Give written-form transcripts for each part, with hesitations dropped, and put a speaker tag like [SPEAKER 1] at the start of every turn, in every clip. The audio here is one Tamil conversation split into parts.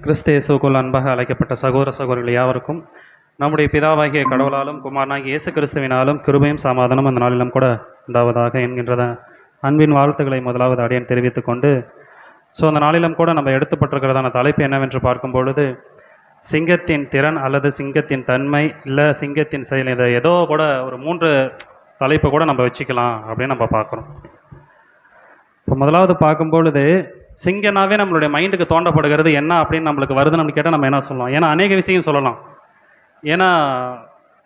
[SPEAKER 1] கிறிஸ்து இயேசுவுக்குள் அன்பாக அழைக்கப்பட்ட சகோதர சகோதரிகள் யாவருக்கும் நம்முடைய பிதாவாகிய கடவுளாலும் குமாரனாகிய இயேசு கிறிஸ்துவினாலும் கிருபையும் சமாதானம் அந்த நாளிலும் கூட உண்டாவதாக என்கின்றத அன்பின் வாழ்த்துக்களை முதலாவது அடியேன் தெரிவித்துக் கொண்டு அந்த நாளிலும் கூட நம்ம எடுத்துப்பட்டிருக்கிறதான தலைப்பு என்னவென்று பார்க்கும் பொழுது சிங்கத்தின் திறன் அல்லது சிங்கத்தின் தன்மை இல்லை சிங்கத்தின் செயல், இதை ஏதோ கூட ஒரு 3 தலைப்பை கூட நம்ம வச்சுக்கலாம் அப்படின்னு நம்ம பார்க்குறோம். இப்போ முதலாவது பார்க்கும்பொழுது சிங்கனாவே நம்மளுடைய மைண்டுக்கு தோண்டப்படுகிறது என்ன அப்படின்னு நம்மளுக்கு வருதுன்னு நம்ம கேட்டால் நம்ம என்ன சொல்லலாம்? ஏன்னா அநேக விஷயம் சொல்லலாம். ஏன்னா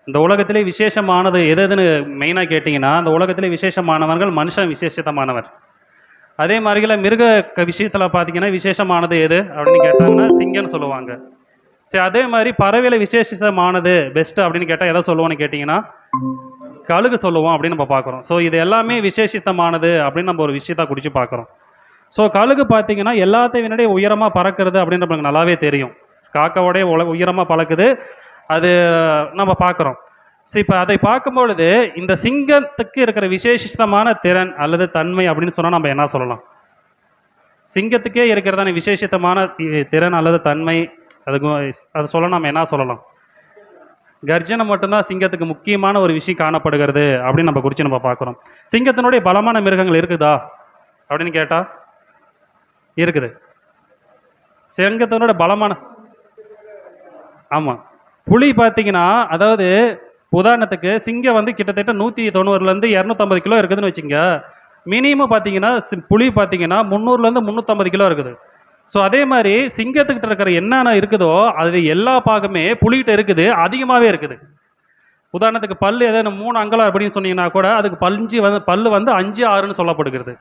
[SPEAKER 1] இந்த உலகத்திலே விசேஷமானது எதுன்னு மெயினாக கேட்டிங்கன்னா, அந்த உலகத்திலே விசேஷமானவர்கள் மனுஷன் விசேஷமானவர். அதே மாதிரில மிருக விஷயத்தில் பார்த்தீங்கன்னா விசேஷமானது எது அப்படின்னு கேட்டாங்கன்னா சிங்கம்னு சொல்லுவாங்க. சரி, அதே மாதிரி பறவையில் விசேஷமானது பெஸ்ட்டு அப்படின்னு கேட்டால் எதை சொல்லுவோன்னு கேட்டிங்கன்னா கழுகு சொல்லுவோம் அப்படின்னு நம்ம பார்க்குறோம். ஸோ இது எல்லாமே விசேஷித்தமானது அப்படின்னு நம்ம ஒரு விஷயத்தை குறித்து பார்க்குறோம். ஸோ கழுகு பார்த்தீங்கன்னா எல்லாத்தையும் விட உயரமாக பறக்கிறது அப்படின்னு நம்மளுக்கு நல்லாவே தெரியும். காக்காவோடைய உயரமாக பறக்குது, அது நம்ம பார்க்குறோம். ஸோ இப்போ அதை பார்க்கும்பொழுது இந்த சிங்கத்துக்கு இருக்கிற விசேஷித்தமான திறன் அல்லது தன்மை அப்படின்னு சொன்னால் நம்ம என்ன சொல்லலாம்? சிங்கத்துக்கே இருக்கிறதான விசேஷித்தமான திறன் அல்லது தன்மை அதுக்கு அதை சொல்ல நம்ம என்ன சொல்லலாம்? கர்ஜனை மட்டும்தான் சிங்கத்துக்கு முக்கியமான ஒரு விஷயம் காணப்படுகிறது அப்படின்னு நம்ம குறித்து நம்ம பார்க்குறோம். சிங்கத்தினுடைய பலமான மிருகங்கள் இருக்குதா அப்படின்னு கேட்டால் இருக்குது. சிங்கத்தினோட பலமான ஆமாம், புலி பார்த்தீங்கன்னா, அதாவது உதாரணத்துக்கு சிங்கம் வந்து கிட்டத்தட்ட 190லேருந்து 250 கிலோ இருக்குதுன்னு வச்சுங்க. மினிமம் பார்த்தீங்கன்னா புலி பார்த்தீங்கன்னா 300லேருந்து 350 கிலோ இருக்குது. ஸோ அதே மாதிரி சிங்கத்துக்கிட்ட இருக்கிற என்னென்ன இருக்குதோ அது எல்லா பாகமே புலிகிட்ட இருக்குது, அதிகமாகவே இருக்குது. உதாரணத்துக்கு பல் ஏதாவது 3 அங்கலம் அப்படின்னு சொன்னீங்கன்னா கூட அதுக்கு பல்லு வந்து 5, 6ன்னு சொல்லப்படுகிறது.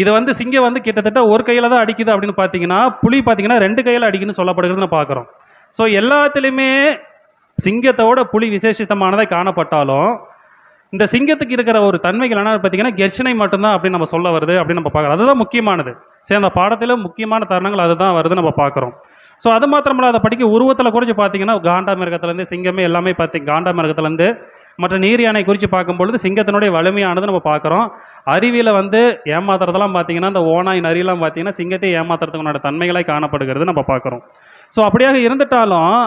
[SPEAKER 1] இது வந்து சிங்கம் வந்து கிட்டத்தட்ட ஒரு கையில் தான் அடிக்குது அப்படின்னு பார்த்தீங்கன்னா, புலி பார்த்தீங்கன்னா 2 கையில் அடிக்குன்னு சொல்லப்படுகிறதுன்னு பார்க்குறோம். ஸோ எல்லாத்துலேயுமே சிங்கத்தோட புலி விசேஷித்தமானதை காணப்பட்டாலும் இந்த சிங்கத்துக்கு இருக்கிற ஒரு தன்மைகள் என்ன பார்த்தீங்கன்னா கர்ஜனை மட்டும்தான் அப்படின்னு நம்ம சொல்ல வருது அப்படின்னு நம்ம பார்க்குறோம். அதுதான் முக்கியமானது. சரி, அந்த பாடத்தில் முக்கியமான தருணங்கள் அதுதான் வருது நம்ம பார்க்குறோம். ஸோ அது மாத்திரமில்ல, அதை படிக்க உருவத்தில் குறித்து பார்த்தீங்கன்னா காண்டா மிருகத்துலேருந்து சிங்கமே எல்லாமே காண்டா மிருகத்துலேருந்து மற்ற நீர் யானை குறித்து பார்க்கும்பொழுது சிங்கத்தினுடைய வலிமையானது நம்ம பார்க்குறோம். அறிவியில் வந்து ஏமாத்துறதெல்லாம் பார்த்தீங்கன்னா இந்த ஓனாய் நரியெல்லாம் பார்த்தீங்கன்னா சிங்கத்தை ஏமாத்துறதுக்குனோட தன்மைகளாக காணப்படுகிறது நம்ம பார்க்குறோம். ஸோ அப்படியாக இருந்துட்டாலும்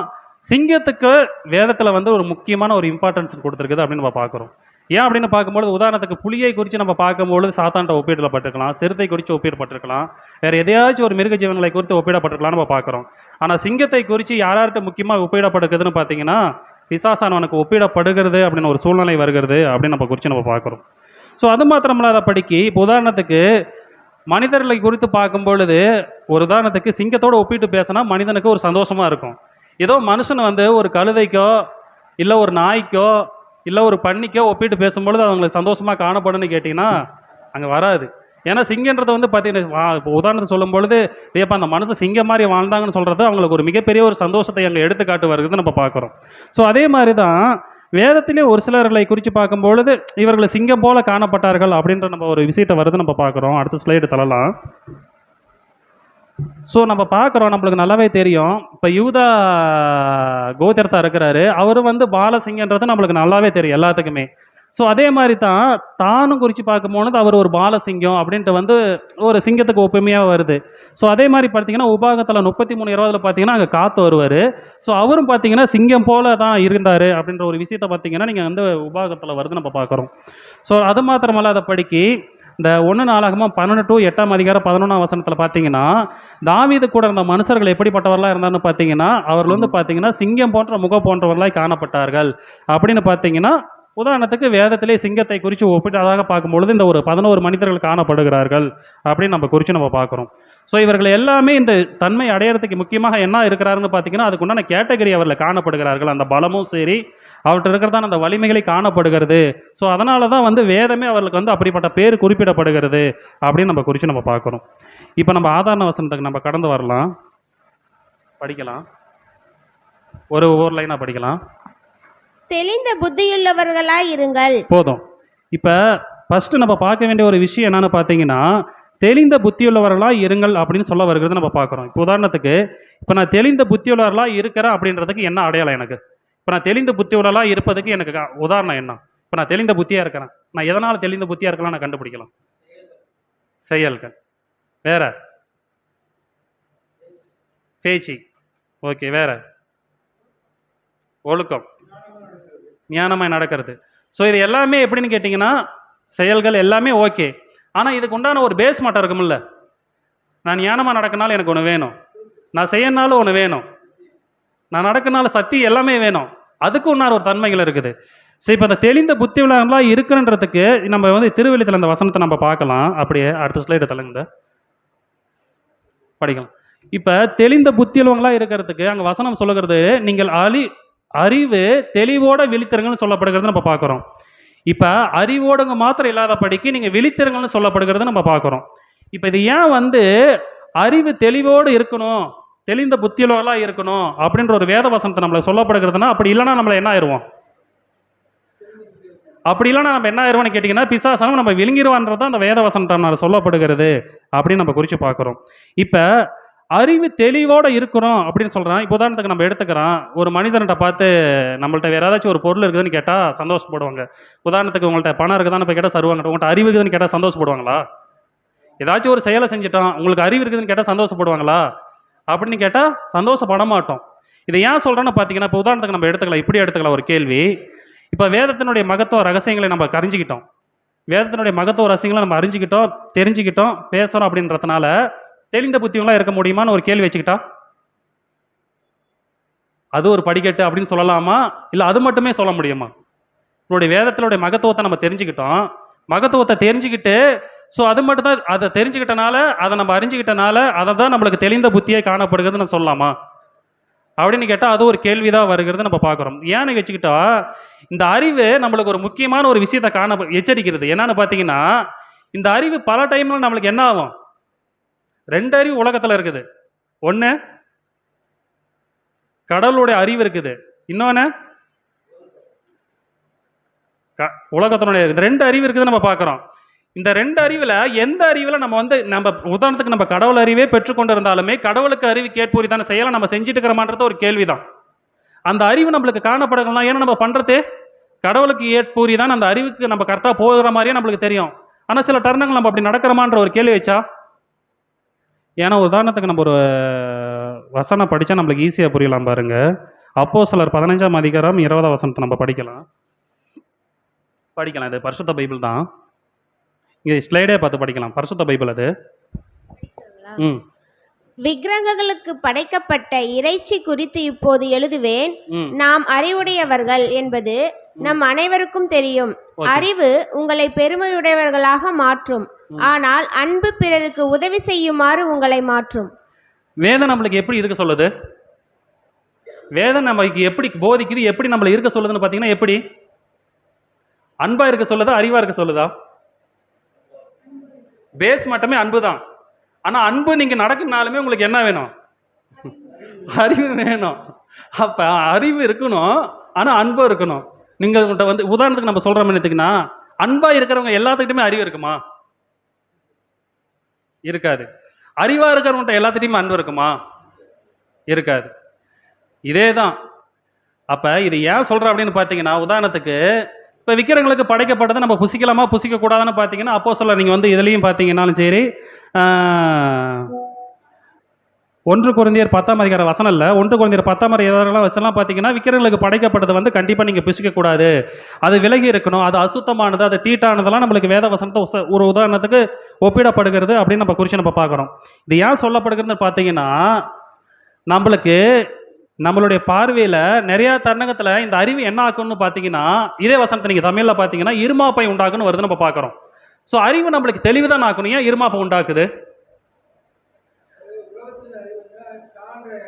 [SPEAKER 1] சிங்கத்துக்கு வேதத்தில் வந்து ஒரு முக்கியமான ஒரு இம்பார்ட்டன்ஸ் கொடுத்துருக்குது அப்படின்னு நம்ம பார்க்குறோம். ஏன் அப்படின்னு பார்க்கும்போது உதாரணத்துக்கு புலியை குறித்து நம்ம பார்க்கும்பொழுது சாத்தான்ட்ட ஒப்பிடப்பட்டிருக்கலாம், சிறுத்தை குறித்து ஒப்பிடப்பட்டிருக்கலாம், வேறு எதையாச்சும் ஒரு மிருக ஜீவன்களை குறித்து ஒப்பிடப்பட்டிருக்கலாம் நம்ம பார்க்குறோம். ஆனால் சிங்கத்தை குறித்து யார்கிட்ட முக்கியமாக ஒப்பிடப்படுகிறதுன்னு பார்த்தீங்கன்னா பிசாசானவனுக்கு ஒப்பிடப்படுகிறது அப்படின்னு ஒரு சூழ்நிலை வருகிறது அப்படின்னு நம்ம குறித்து நம்ம பார்க்குறோம். ஸோ அது மாத்திரமில்லாத படிக்கு இப்போ உதாரணத்துக்கு மனிதர்களை குறித்து பார்க்கும்பொழுது ஒரு உதாரணத்துக்கு சிங்கத்தோடு ஒப்பிட்டு பேசினா மனிதனுக்கு ஒரு சந்தோஷமாக இருக்கும். ஏதோ மனுஷன் வந்து ஒரு கழுதைக்கோ இல்லை ஒரு நாய்க்கோ இல்லை ஒரு பன்னிக்கோ ஒப்பிட்டு பேசும்பொழுது அவங்களுக்கு சந்தோஷமாக காணப்படுன்னு கேட்டிங்கன்னா அங்கே வராது. ஏன்னா சிங்கன்றது வந்து பார்த்தீங்கன்னா இப்போ உதாரணத்தை சொல்லும் பொழுது ஏப்பா அந்த மனுஷன் சிங்கம் மாதிரி வாழ்ந்தாங்கன்னு சொல்கிறது அவங்களுக்கு ஒரு மிகப்பெரிய ஒரு சந்தோஷத்தை அங்கே எடுத்துக்காட்டு வருகிறது நம்ம பார்க்குறோம். ஸோ அதே மாதிரி தான் வேதத்திலே ஒரு சிலர்களை குறித்து பார்க்கும்பொழுது இவர்கள் சிங்கம் போல காணப்பட்டார்கள் அப்படின்ற நம்ம ஒரு விஷயத்தை வருது நம்ம பார்க்குறோம். அடுத்த ஸ்லைடு தரலாம். ஸோ நம்ம பார்க்குறோம், நம்மளுக்கு நல்லாவே தெரியும். இப்போ யூதா கோத்திரத்தா இருக்கிறாரு, அவரும் வந்து பாலசிங்கன்றது நம்மளுக்கு நல்லாவே தெரியும் எல்லாத்துக்குமே. ஸோ அதே மாதிரி தான் தானும் குறித்து பார்க்கும்போது அவர் ஒரு பாலசிங்கம் அப்படின்ட்டு வந்து ஒரு சிங்கத்துக்கு ஒப்புமையாக வருது. ஸோ அதே மாதிரி பார்த்தீங்கன்னா உபாகத்தில் 33:20 பார்த்தீங்கன்னா அங்கே காத்து வருவார். ஸோ அவரும் பார்த்தீங்கன்னா சிங்கம் போல தான் இருந்தார் அப்படின்ற ஒரு விஷயத்தை பார்த்தீங்கன்னா நீங்கள் வந்து உபாகத்தில் வருது நம்ம பார்க்குறோம். ஸோ அது மாத்திரமல்ல, அதை படிக்கி இந்த 1 நாளாகமம் 12 to 8ஆம் அதிகாரம் 11ஆம் வசனத்தில் பார்த்தீங்கன்னா தாவீது கூட இருந்த மனுஷர்கள் எப்படிப்பட்டவர்களாக இருந்தார்னு பார்த்தீங்கன்னா அவர்கள் வந்து பார்த்தீங்கன்னா சிங்கம் போன்ற முகம் போன்றவர்களாக காணப்பட்டார்கள் அப்படின்னு பார்த்தீங்கன்னா உதாரணத்துக்கு வேதத்திலே சிங்கத்தை குறித்து ஒப்பிட்டதாக பார்க்கும்பொழுது இந்த ஒரு 11 மனிதர்கள் காணப்படுகிறார்கள் அப்படின்னு நம்ம குறித்து நம்ம பார்க்குறோம். ஸோ இவர்கள் எல்லாமே இந்த தன்மை அடையிறதுக்கு முக்கியமாக என்ன இருக்கிறாருன்னு பார்த்தீங்கன்னா அதுக்கு உண்டான கேட்டகரி அவர்கள் காணப்படுகிறார்கள். அந்த பலமும் சரி அவர்கிட்ட இருக்கிறதான அந்த வலிமைகளை காணப்படுகிறது. ஸோ அதனால தான் வந்து வேதமே அவர்களுக்கு வந்து அப்படிப்பட்ட பேர் குறிப்பிடப்படுகிறது அப்படின்னு நம்ம குறித்து நம்ம பார்க்குறோம். இப்போ நம்ம ஆதாரண வசனத்துக்கு நம்ம கடந்து வரலாம், படிக்கலாம். ஒரு லைனாக படிக்கலாம்.
[SPEAKER 2] தெளிந்த புத்தியுள்ளவர்களாய் இருங்கள்.
[SPEAKER 1] போதும். இப்போ ஃபஸ்ட்டு நம்ம பார்க்க வேண்டிய ஒரு விஷயம் என்னென்னு பார்த்தீங்கன்னா தெளிந்த புத்தியுள்ளவர்களாக இருங்கள் அப்படின்னு சொல்ல வருகிறது நம்ம பார்க்குறோம். இப்போ உதாரணத்துக்கு இப்போ நான் தெளிந்த புத்தியுள்ளவர்களாக இருக்கிறேன் அப்படின்றதுக்கு என்ன அடையாளம்? எனக்கு இப்போ நான் தெளிந்த புத்தியுள்ளவர்களாக இருப்பதுக்கு எனக்கு உதாரணம் என்ன? இப்போ நான் தெளிந்த புத்தியாக இருக்கிறேன், நான் எதனால் தெளிந்த புத்தியாக இருக்கலாம் நான் கண்டுபிடிக்கலாம்? செயல்கள். வேற பேச்சு. ஓகே, வேற? ஒழுக்கம், ஞானமாய் நடக்கிறது. ஸோ இது எல்லாமே எப்படின்னு கேட்டிங்கன்னா, செயல்கள் எல்லாமே ஓகே. ஆனால் இதுக்கு உண்டான ஒரு பேஸ் மாட்டம் இருக்கும்ல. நான் ஞானமாக நடக்கனாலும் எனக்கு ஒன்று வேணும், நான் செய்யனாலும் ஒன்று வேணும், நான் நடக்கனால சக்தி எல்லாமே வேணும். அதுக்கு உண்டான ஒரு தன்மைகள் இருக்குது. சரி, இப்போ அந்த தெளிந்த புத்தி உள்ளவங்களா இருக்குன்றதுக்கு நம்ம வந்து திருவெளித்தில் அந்த வசனத்தை நம்ம பார்க்கலாம். அப்படியே அடுத்த ஸ்லைடு தள்ளுங்க, படிக்கலாம். இப்போ தெளிந்த புத்தி உள்ளவங்களா இருக்கிறதுக்கு அங்கே வசனம் சொல்லுகிறது, நீங்கள் அறிவு தெளிவோட விழித்திருங்கள்னு சொல்லப்படுகிறது நம்ம பார்க்குறோம். இப்போ அறிவோடுங்க மாத்திரம் இல்லாதபடிக்கு நீங்கள் விழித்திருங்கள்னு சொல்லப்படுகிறது நம்ம பார்க்குறோம். இப்போ இது ஏன் வந்து அறிவு தெளிவோடு இருக்கணும், தெளிந்த புத்தியுள்ளவர்களாக இருக்கணும் அப்படின்ற ஒரு வேத வசனத்தை நம்மளை சொல்லப்படுகிறதுனா, அப்படி இல்லைன்னா நம்மளை என்ன ஆயிடுவோம்? அப்படி இல்லைன்னா நம்ம என்ன ஆயிடுவோம்னு கேட்டிங்கன்னா, பிசாசனம் நம்ம விழுங்கிடுவான்றது தான் அந்த வேத வசனத்தை நம்ம சொல்லப்படுகிறது அப்படின்னு நம்ம குறித்து பார்க்குறோம். இப்போ அறிவு தெளிவோடு இருக்கிறோம் அப்படின்னு சொல்கிறான். இப்போ உதாரணத்துக்கு நம்ம எடுத்துக்கிறோம், ஒரு மனிதன்கிட்ட பார்த்து நம்மள்ட்ட வேறு ஏதாச்சும் ஒரு பொருள் இருக்குதுன்னு கேட்டால் சந்தோஷப்படுவாங்க. உதாரணத்துக்கு உங்கள்கிட்ட பணம் இருக்குதான்னு போய் கேட்டால் தருவாங்க. உங்கள்கிட்ட அறிவு இருக்குதுன்னு கேட்டால் சந்தோஷப்படுவாங்களா? ஏதாச்சும் ஒரு செயலை செஞ்சுட்டோம், உங்களுக்கு அறிவு இருக்குதுன்னு கேட்டால் சந்தோஷப்படுவாங்களா? அப்படின்னு கேட்டால் சந்தோஷப்பட மாட்டோம். இதை ஏன் சொல்கிறேன்னு பார்த்தீங்கன்னா, இப்போ உதாரணத்துக்கு நம்ம எடுத்துக்கலாம், இப்படி எடுத்துக்கலாம் ஒரு கேள்வி. இப்போ வேதத்தினுடைய மகத்துவ ரகசியங்களை நம்ம அறிஞ்சிக்கிட்டோம், வேதத்தினுடைய மகத்துவ ரகசியங்களை நம்ம அறிஞ்சிக்கிட்டோம், தெரிஞ்சுக்கிட்டோம், பேசுகிறோம். அப்படின்றதுனால தெளிந்த புத்தியவங்களாக இருக்க முடியுமான்னு ஒரு கேள்வி வச்சுக்கிட்டா, அது ஒரு படிக்கட்டு அப்படின்னு சொல்லலாமா? இல்லை அது மட்டுமே சொல்ல முடியுமா? நம்மளுடைய வேதத்தினுடைய மகத்துவத்தை நம்ம தெரிஞ்சுக்கிட்டோம், மகத்துவத்தை தெரிஞ்சுக்கிட்டு, ஸோ அது மட்டும் தான், அதை தெரிஞ்சுக்கிட்டனால, அதை நம்ம அறிஞ்சிக்கிட்டனால அதை தான் நம்மளுக்கு தெளிந்த புத்தியே காணப்படுகிறது நம்ம சொல்லலாமா அப்படின்னு கேட்டால் அது ஒரு கேள்வி தான் வருகிறது நம்ம பார்க்குறோம். ஏன்னு வச்சுக்கிட்டா, இந்த அறிவு நம்மளுக்கு ஒரு முக்கியமான ஒரு விஷயத்தை எச்சரிக்கிறது. என்னன்னு பார்த்தீங்கன்னா, இந்த அறிவு பல டைமில் நம்மளுக்கு என்ன ஆகும்? 2 அறிவு உலகத்தில் இருக்குது. ஒன்று கடவுளுடைய அறிவு இருக்குது, இன்னொன்று உலகத்தினுடைய 2 அறிவு இருக்குது நம்ம பார்க்குறோம். இந்த 2 அறிவில் எந்த அறிவில் நம்ம உதாரணத்துக்கு நம்ம கடவுள் அறிவே பெற்றுக்கொண்டு இருந்தாலுமே கடவுளுக்கு அறிவு கேட்புரிதான செயலை நம்ம செஞ்சுட்டு இருக்கிறோமான்றது ஒரு கேள்விதான். அந்த அறிவு நம்மளுக்கு காணப்படலாம். ஏன்னா நம்ம பண்ணுறது கடவுளுக்கு ஏற்புரிதான், அந்த அறிவுக்கு நம்ம கரெக்டாக போகிற மாதிரியே நம்மளுக்கு தெரியும். ஆனால் சில தருணங்கள் நம்ம அப்படி நடக்கிறோமான்ற ஒரு கேள்வி வச்சா, ஏன்னா உதாரணத்துக்கு நம்ம ஒரு வசனம் படித்தா நம்மளுக்கு ஈஸியாக புரியலாம் பாருங்க. அப்போஸ்தலர் 15ஆம் அதிகாரம் 20ஆம் வசனத்தை நம்ம படிக்கலாம். இது பரிசுத்த பைபிள் தான், இங்கே ஸ்லைடே பார்த்து படிக்கலாம். பரிசுத்த பைபிள் அது.
[SPEAKER 2] விக்கிரகங்களுக்கு படைக்கப்பட்ட இறைச்சி குறித்து இப்போது எழுதுவேன். நாம் அறிவுடையவர்கள் என்பது நம் அனைவருக்கும் தெரியும். அறிவு உங்களை பெருமையுடையவர்களாக மாற்றும், ஆனால் அன்பு பிறருக்கு உதவி செய்யுமாறு உங்களை மாற்றும்.
[SPEAKER 1] வேதம் நம்மளுக்கு எப்படி இருக்க சொல்லுது? வேதம் நமக்கு எப்படி போதிக்குது, எப்படி நம்மளை இருக்க சொல்லுதுன்னு பார்த்தீங்கன்னா, எப்படி அன்பா இருக்க சொல்லுதா, அறிவா இருக்க சொல்லுதா? பேஸ் மட்டுமே அன்பு தான். ஆனால் அன்பு நீங்கள் நடக்குனாலுமே உங்களுக்கு என்ன வேணும்? அறிவு வேணும். அப்போ அறிவு இருக்கணும், ஆனால் அன்பு இருக்கணும். நீங்கள் உதாரணத்துக்கு நம்ம சொல்கிற எடுத்துக்கினா, அன்பாக இருக்கிறவங்க எல்லாத்துக்கிட்டுமே அறிவு இருக்குமா? இருக்காது. அறிவாக இருக்கிறவங்கள்ட்ட எல்லாத்துட்டையுமே அன்பு இருக்குமா? இருக்காது. இதே தான். அப்போ இது ஏன் சொல்கிறேன் அப்படின்னு பார்த்தீங்கன்னா, உதாரணத்துக்கு இப்போ விக்கிரங்களுக்கு படைக்கப்பட்டதை நம்ம புசிக்கலாமா புசிக்கக்கூடாதுன்னு பார்த்தீங்கன்னா, அப்போஸ்தலர் நீங்கள் இதுலேயும் பார்த்தீங்கன்னாலும் சரி, 1 கொரிந்தியர் 10ஆம் அதிகார வசனம் இல்லை, 1 கொரிந்தியர் 10ஆம் அதிகாரம் வசனம்லாம் பார்த்தீங்கன்னா, விக்கிரங்களுக்கு படைக்கப்பட்டது கண்டிப்பாக நீங்கள் புசிக்கக்கூடாது, அது விலகி இருக்கணும், அது அசுத்தமானது, அது தீட்டானதெல்லாம் நம்மளுக்கு வேத வசனத்தை ஒரு உதாரணத்துக்கு ஒப்பிடப்படுகிறது அப்படின்னு நம்ம குறித்து நம்ம பார்க்குறோம். இது ஏன் சொல்லப்படுகிறதுன்னு பார்த்தீங்கன்னா, நம்மளுடைய பார்வையில் நிறையா தருணத்தில் இந்த அறிவு என்ன ஆகும்னு பார்த்தீங்கன்னா, இதே வசனத்தை நீங்கள் தமிழில் பார்த்தீங்கன்னா இருமாப்பை உண்டாக்குன்னு வருது நம்ம பார்க்குறோம். ஸோ அறிவு நம்மளுக்கு தெளிவு தான் ஆக்கணும். ஏன் இருமாப்பை உண்டாக்குது?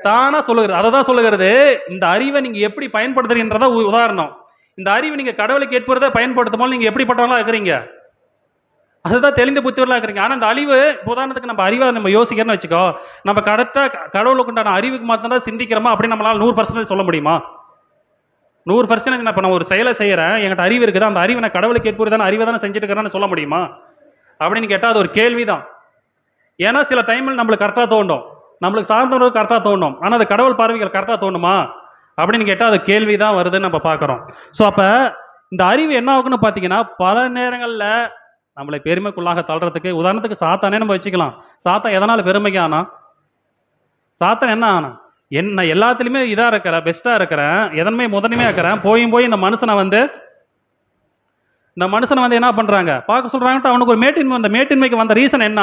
[SPEAKER 1] தானாக சொல்லுகிறது. அதை தான் சொல்லுகிறது. இந்த அறிவை நீங்கள் எப்படி பயன்படுத்துறீன்றதா உதாரணம். இந்த அறிவை நீங்கள் கடவுளுக்கு ஏற்படுறதை பயன்படுத்தும் போது நீங்கள் எப்படிப்பட்டவங்களா இருக்கிறீங்க? அதுதான் தெளிந்த புத்திவர்களாக இருக்கிறீங்க. ஆனால் இந்த அழிவு, உதாரணத்துக்கு நம்ம அறிவை நம்ம யோசிக்கிறோன்னு வச்சுக்கோ, நம்ம கரெக்டாக கடவுளுக்கு உண்டான அறிவுக்கு மட்டும்தான் சிந்திக்கிறோமா அப்படின்னு நம்மளால் 100% சொல்ல முடியுமா? 100% நான் இப்போ நான் ஒரு செயலை செய்கிறேன், என்கிட்ட அறிவு இருக்குது, அந்த அறிவை நான் கடவுளுக்கு ஏற்புரிதான அறிவை தானே செஞ்சுட்டு இருக்கிறேன்னு சொல்ல முடியுமா அப்படின்னு கேட்டால் அது ஒரு கேள்வி தான். ஏன்னா சில டைமில் நம்மளுக்கு கரெக்டாக தோண்டும், நம்மளுக்கு சார்ந்தவர்களுக்கு கரெக்டாக தோணும், ஆனால் அது கடவுள் பார்வைகள் கரெக்டாக தோணுமா அப்படின்னு கேட்டால் அது கேள்வி தான் வருதுன்னு நம்ம பார்க்குறோம். ஸோ அப்போ இந்த அறிவு என்ன ஆகுன்னு பார்த்தீங்கன்னா, பல நேரங்களில் நம்மளை பெருமைக்குள்ளாக தள்ளுறதுக்கு, உதாரணத்துக்கு சாத்தானே நம்ம வச்சுக்கலாம். சாத்தான் எதனால் பெருமைக்கு ஆனா? சாத்தான் என்ன ஆகணும், என்ன எல்லாத்துலேயுமே இதாக இருக்கிறேன், பெஸ்ட்டாக இருக்கிறேன், எதனுமே முதன்மையாக இருக்கிறேன், போய் இந்த மனுஷனை வந்து என்ன பண்ணுறாங்க பார்க்க சொல்கிறாங்கட்டு அவனுக்கு ஒரு மேட்டின்மை, அந்த மேட்டின்மைக்கு வந்த ரீசன் என்ன,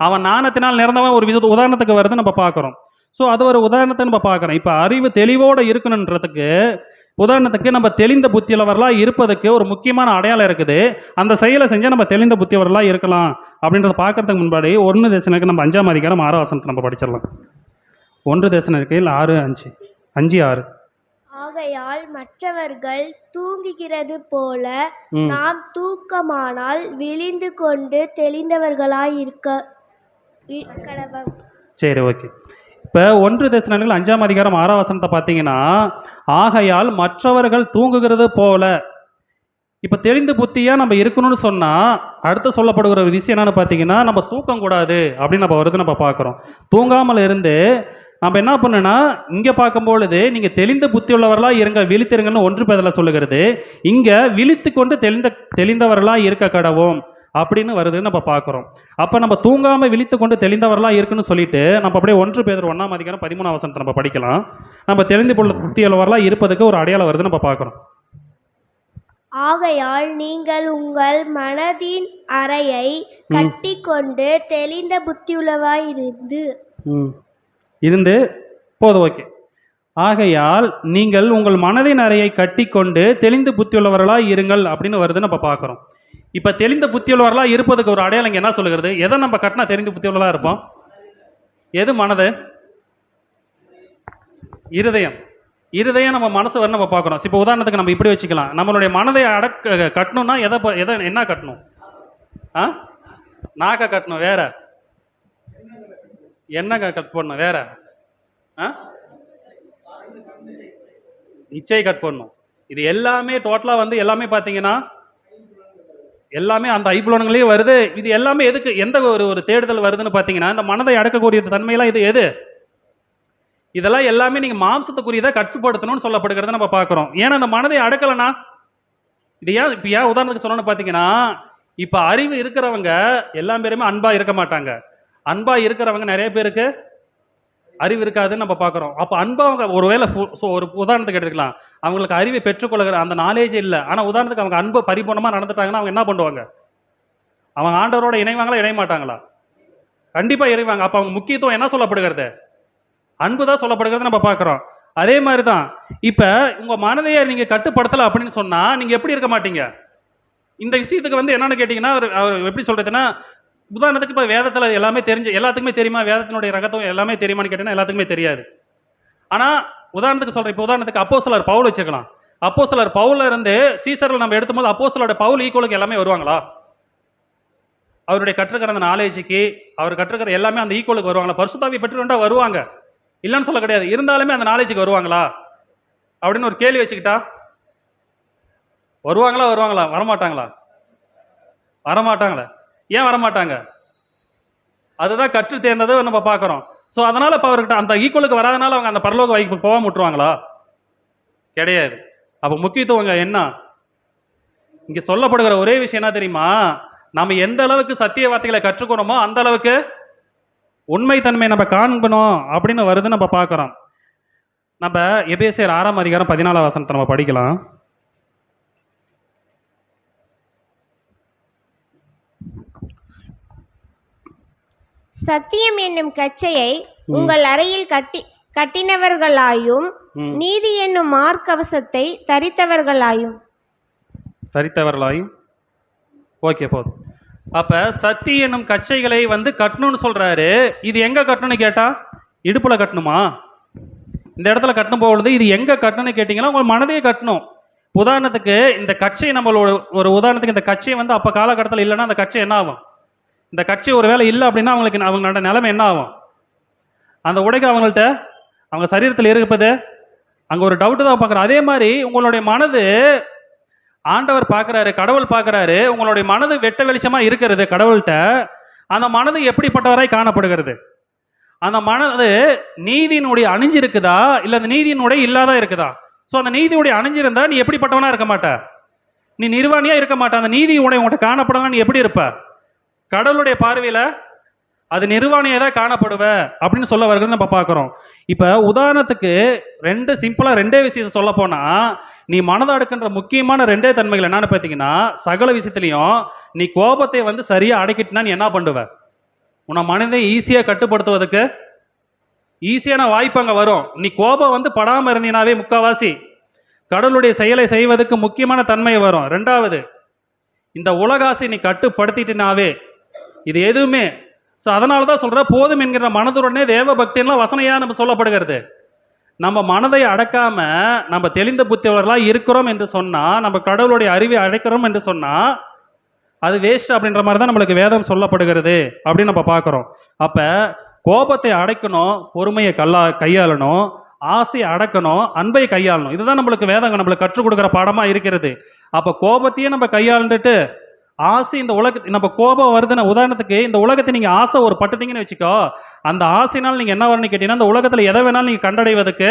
[SPEAKER 1] அவன் நாணத்தினால் நிறந்தவன் ஒரு உதாரணத்துக்கு வருது நம்ம பார்க்குறோம். ஸோ அது ஒரு உதாரணத்தை நம்ம பார்க்குறோம். இப்போ அறிவு தெளிவோடு இருக்கணுன்றதுக்கு உதாரணத்துக்கு நம்ம தெளிந்த புத்தியுள்ளவர்களாக இருப்பதுக்கு ஒரு முக்கியமான அடையாளம் இருக்குது. அந்த செயலை செஞ்சால் நம்ம தெளிந்த புத்தியுள்ளவர்களாக இருக்கலாம் அப்படின்றத பார்க்கறதுக்கு முன்னாடி 1 தெசலோனிக்கேயர் நம்ம 5ஆம் அதிகாரம் 6ஆம் வசனத்தை நம்ம படிச்சிடலாம். 1 தெசலோனிக்கேயர் 6:5-6.
[SPEAKER 3] ஆகையால் மற்றவர்கள் தூங்குகிறது போல நாம் தூக்கமானால் விழிந்து கொண்டு தெளிந்தவர்களாய் இருக்க கடவோம்.
[SPEAKER 1] சரி, ஓகே. இப்போ 1 தெசலோனிக்கேயர் 5ஆம் அதிகாரம் 6ஆம் வசனத்தை பார்த்தீங்கன்னா, ஆகையால் மற்றவர்கள் தூங்குகிறது போல, இப்போ தெளிந்த புத்தியாக நம்ம இருக்கணும்னு சொன்னால் அடுத்து சொல்லப்படுகிற ஒரு விஷயம் என்னென்னு பார்த்தீங்கன்னா, நம்ம தூக்கக்கூடாது அப்படின்னு நம்ம வருது நம்ம பார்க்குறோம். தூங்காமல் இருந்து நம்ம என்ன பண்ணுன்னா, இங்கே பார்க்கும்பொழுது நீங்கள் தெளிந்த புத்தி உள்ளவர்களாக இருங்க, விழித்திருங்கன்னு 1 பேதுரு சொல்லுகிறது. இங்கே விழித்து கொண்டு தெளிந்தவர்களாக இருக்க கடவோம் அப்படின்னு வருதுன்னு நம்ம பார்க்குறோம். அப்போ நம்ம தூங்காமல் விழித்து கொண்டு தெளிந்தவர்களாக இருக்குன்னு சொல்லிட்டு நம்ம அப்படியே 1 பேதுரு 1ஆம் அதிகாரம் 13ஆம் வசனத்தை நம்ம படிக்கலாம். நம்ம தெளிந்து புத்தியுள்ளவர்களாக இருப்பதுக்கு ஒரு அடையாளம் வருது நம்ம பார்க்குறோம்.
[SPEAKER 3] ஆகையால் நீங்கள் உங்கள் மனதின் அறையை கட்டி கொண்டு தெளிந்த புத்தியுள்ளவாய்
[SPEAKER 1] இருந்து போதும், ஓகே. ஆகையால் நீங்கள் உங்கள் மனதின் அறையை கட்டி கொண்டு தெளிந்து புத்தியுள்ளவர்களாக இருங்கள் அப்படின்னு வருது நம்ம பார்க்குறோம். இப்போ தெளிந்த புத்தியுள்ளவர்களாக இருப்பதுக்கு ஒரு அடையாளம் இங்கே என்ன சொல்லுகிறது, எதை நம்ம கட்டினா தெரிந்து புத்தியுள்ளவர்களாக இருப்போம், எது மனது, இருதயம் நம்ம மனசு வர நம்ம பார்க்குறோம். இப்போ உதாரணத்துக்கு நம்ம இப்படி வச்சுக்கலாம், நம்மளுடைய மனதை கட்டணும்னா எதை என்ன கட்டணும், நாக்க கட்டணும், வேற என்ன கட் பண்ணணும், வேற நிச்சய கட் பண்ணணும். இது எல்லாமே டோட்டலாக வந்து எல்லாமே பார்த்தீங்கன்னா எல்லாமே அந்த ஐப்புலன்களே வருது. இது எல்லாமே எதுக்கு, எந்த ஒரு தேடுதல் வருதுன்னு பார்த்தீங்கன்னா, இந்த மனதை அடக்கக்கூடிய தன்மையெல்லாம் இது எது, இதெல்லாம் எல்லாமே நீங்கள் மாம்சத்துக்குரியதை கட்டுப்படுத்தணும்னு சொல்லப்படுகிறத நம்ம பார்க்குறோம். ஏன்னா அந்த மனதை அடக்கலைன்னா இது ஏன் உதாரணத்துக்கு சொல்லணும்னு பார்த்தீங்கன்னா, இப்போ அறிவு இருக்கிறவங்க எல்லா பேருமே அன்பாக இருக்க மாட்டாங்க. அன்பாக இருக்கிறவங்க நிறைய பேருக்கு அறிவு இருக்காதுன்னு நம்ம பார்க்குறோம். அப்போ அன்பாக அவங்க ஒருவேளை ஒரு உதாரணத்துக்கு எடுத்துக்கலாம், அவங்களுக்கு அறிவை பெற்றுக்கொள்கிற அந்த நாலேஜ் இல்லை. ஆனால் உதாரணத்துக்கு அவங்க அன்பு பரிபூர்ணமாக நடந்துட்டாங்கன்னா அவங்க என்ன பண்ணுவாங்க, அவங்க ஆண்டவரோட இணைவாங்களா இணைய மாட்டாங்களா, கண்டிப்பாக இறைவாங்க. அப்போ அவங்க முக்கியத்துவம் என்ன சொல்லப்படுகிறது, அன்பு தான் சொல்லப்படுகிறது நம்ம பார்க்குறோம். அதே மாதிரி தான் இப்போ உங்கள் மனதையை நீங்கள் கட்டுப்படுத்தலை அப்படின்னு சொன்னால் நீங்கள் எப்படி இருக்க மாட்டீங்க. இந்த விஷயத்துக்கு வந்து என்னென்னு கேட்டிங்கன்னா, அவர் எப்படி சொல்கிறதுன்னா, உதாரணத்துக்கு இப்போ வேதத்தில் எல்லாமே எல்லாத்துக்குமே தெரியுமா, வேதத்தினுடைய ரகத்துவம் எல்லாமே தெரியுமான்னு கேட்டிங்கன்னா எல்லாத்துக்குமே தெரியாது. ஆனால் உதாரணத்துக்கு சொல்கிறேன், இப்போ உதாரணத்துக்கு அப்போஸ்தலர் பவுல் வச்சுக்கலாம். அப்போஸ்தலர் பவுலில் இருந்து சீசரில் நம்ம எடுத்தும்போது அப்போஸ்தலரோட பவுல் ஈக்குவலுக்கு எல்லாமே வருவாங்களா, அவருடைய கற்றுக்கிற அந்த நாலேஜுக்கு அவர் கற்றுக்கிற எல்லாமே அந்த ஈக்குவலுக்கு வருவாங்களா, பரிசுத்தாவி பெற்றுக்கொண்டா வருவாங்க, இல்லைன்னு சொல்ல கிடையாது. இருந்தாலுமே அந்த நாலேஜுக்கு வருவாங்களா அப்படின்னு ஒரு கேள்வி வச்சுக்கிட்டா வருவாங்களா வரமாட்டாங்களா. ஏன் வரமாட்டாங்க, அதுதான் கற்று தேர்ந்ததை நம்ம பார்க்குறோம். ஸோ அதனால் இப்போ அவர்கிட்ட அந்த ஈக்குவலுக்கு வராதனால அவங்க அந்த பரலோக வாய்ப்பு போக முட்டுருவாங்களா, கிடையாது. அப்போ முக்கியத்துவங்க என்ன, இங்கே சொல்லப்படுகிற ஒரே விஷயம் என்ன தெரியுமா, நம்ம எந்த அளவுக்கு சத்திய வார்த்தைகளை கற்றுக்கணுமோ அந்த அளவுக்கு உண்மைத்தன்மை நம்ம காண்பணும் அப்படின்னு வருது நம்ம பார்க்குறோம். நம்ம எபேசியர் 6ஆம் அதிகாரம் 14ஆம் வசனத்தை நம்ம படிக்கலாம்.
[SPEAKER 2] சத்தியம் என்னும் கச்சையை உங்கள் அறையில் கட்டினவர்களாயும் நீதி என்னும் மார்க்கவசத்தை தரித்தவர்களாயும்.
[SPEAKER 1] ஓகே, போதும். அப்ப சத்தி என்னும் கச்சைகளை வந்து கட்டணும்னு சொல்றாரு. இது எங்க கட்டணும்னு கேட்டா இடுப்புல கட்டணுமா, இந்த இடத்துல கட்டணும் போகுது. இது எங்க கட்டணும்னு கேட்டீங்கன்னா உங்க மனதையே கட்டணும். உதாரணத்துக்கு இந்த கச்சை நம்மளோட ஒரு உதாரணத்துக்கு இந்த கச்சை வந்து அப்ப காலகட்டத்தில் இல்லைன்னா அந்த கச்சை என்ன ஆகும், இந்த கட்சி ஒரு வேலை இல்லை அப்படின்னா அவங்களோட நிலைமை என்ன ஆகும், அந்த உடைக்கு அவங்கள்ட்ட அவங்க சரீரத்தில் இருப்பது அங்கே ஒரு டவுட்டு தான் பார்க்குறோம். அதே மாதிரி உங்களுடைய மனது ஆண்டவர் பார்க்குறாரு, கடவுள் பார்க்குறாரு, உங்களுடைய மனது வெட்ட வெளிச்சமாக இருக்கிறது கடவுள்கிட்ட. அந்த மனது எப்படிப்பட்டவராய் காணப்படுகிறது, அந்த மனது நீதியினுடைய அணிஞ்சு இருக்குதா இல்லை அந்த நீதியினுடைய இல்லாதா இருக்குதா. ஸோ அந்த நீதியுடைய அணிஞ்சிருந்தா நீ எப்படிப்பட்டவனா இருக்க மாட்ட, நீ நிர்வாணியாக இருக்க மாட்ட. அந்த நீதியுடைய உங்கள்கிட்ட காணப்படலாம், நீ எப்படி இருப்ப, கடவுளுடைய பார்வையில் அது நிர்வாணியாக தான் காணப்படுவ அப்படின்னு சொல்ல வருகிறது நம்ம பார்க்குறோம். இப்போ உதாரணத்துக்கு ரெண்டே விஷயத்தை சொல்ல போனால், நீ மனதை அடக்குன்ற முக்கியமான ரெண்டே தன்மைகள் என்னன்னு பார்த்தீங்கன்னா, சகல விஷயத்துலையும் நீ கோபத்தை வந்து சரியாக அடக்கிட்டுனா நீ என்ன பண்ணுவ? உன்னை மனதை ஈஸியாக கட்டுப்படுத்துவதற்கு ஈஸியான வாய்ப்பு அங்கே வரும். நீ கோபம் வந்து படாமல் இருந்தீனாவே முக்கால்வாசி கடவுளுடைய செயலை செய்வதற்கு முக்கியமான தன்மை வரும். ரெண்டாவது, இந்த உலகாசை நீ கட்டுப்படுத்திட்டினாவே இது எதுவுமே. ஸோ அதனால தான் சொல்கிற, போதும் என்கிற மனதுடனே தேவ பக்தியெல்லாம் வசனையாக நம்ம சொல்லப்படுகிறது. நம்ம மனதை அடக்காம நம்ம தெளிந்த புத்தியவர்களாக இருக்கிறோம் என்று சொன்னால், நம்ம கடவுளுடைய அறிவை அடைக்கிறோம் என்று சொன்னால் அது வேஸ்ட் அப்படின்ற மாதிரி தான் நம்மளுக்கு வேதம் சொல்லப்படுகிறது அப்படின்னு நம்ம பார்க்குறோம். அப்போ கோபத்தை அடைக்கணும், பொறுமையை கையாளணும், ஆசையை அடக்கணும், அன்பை கையாளணும். இதுதான் நம்மளுக்கு வேதங்க நம்மளுக்கு கற்றுக் கொடுக்குற பாடமாக இருக்கிறது. அப்போ கோபத்தையே நம்ம கையாண்டுட்டு ஆசை, இந்த உலகத்தை நம்ம கோபம் வருதுன்னா, உதாரணத்துக்கு இந்த உலகத்தை நீங்கள் ஆசை ஒரு பட்டுட்டீங்கன்னு வச்சுக்கோ, அந்த ஆசையினால் நீங்கள் என்ன வரணும்னு கேட்டிங்கன்னா, அந்த உலகத்தில் எதை வேணாலும் நீங்கள் கண்டடைவதற்கு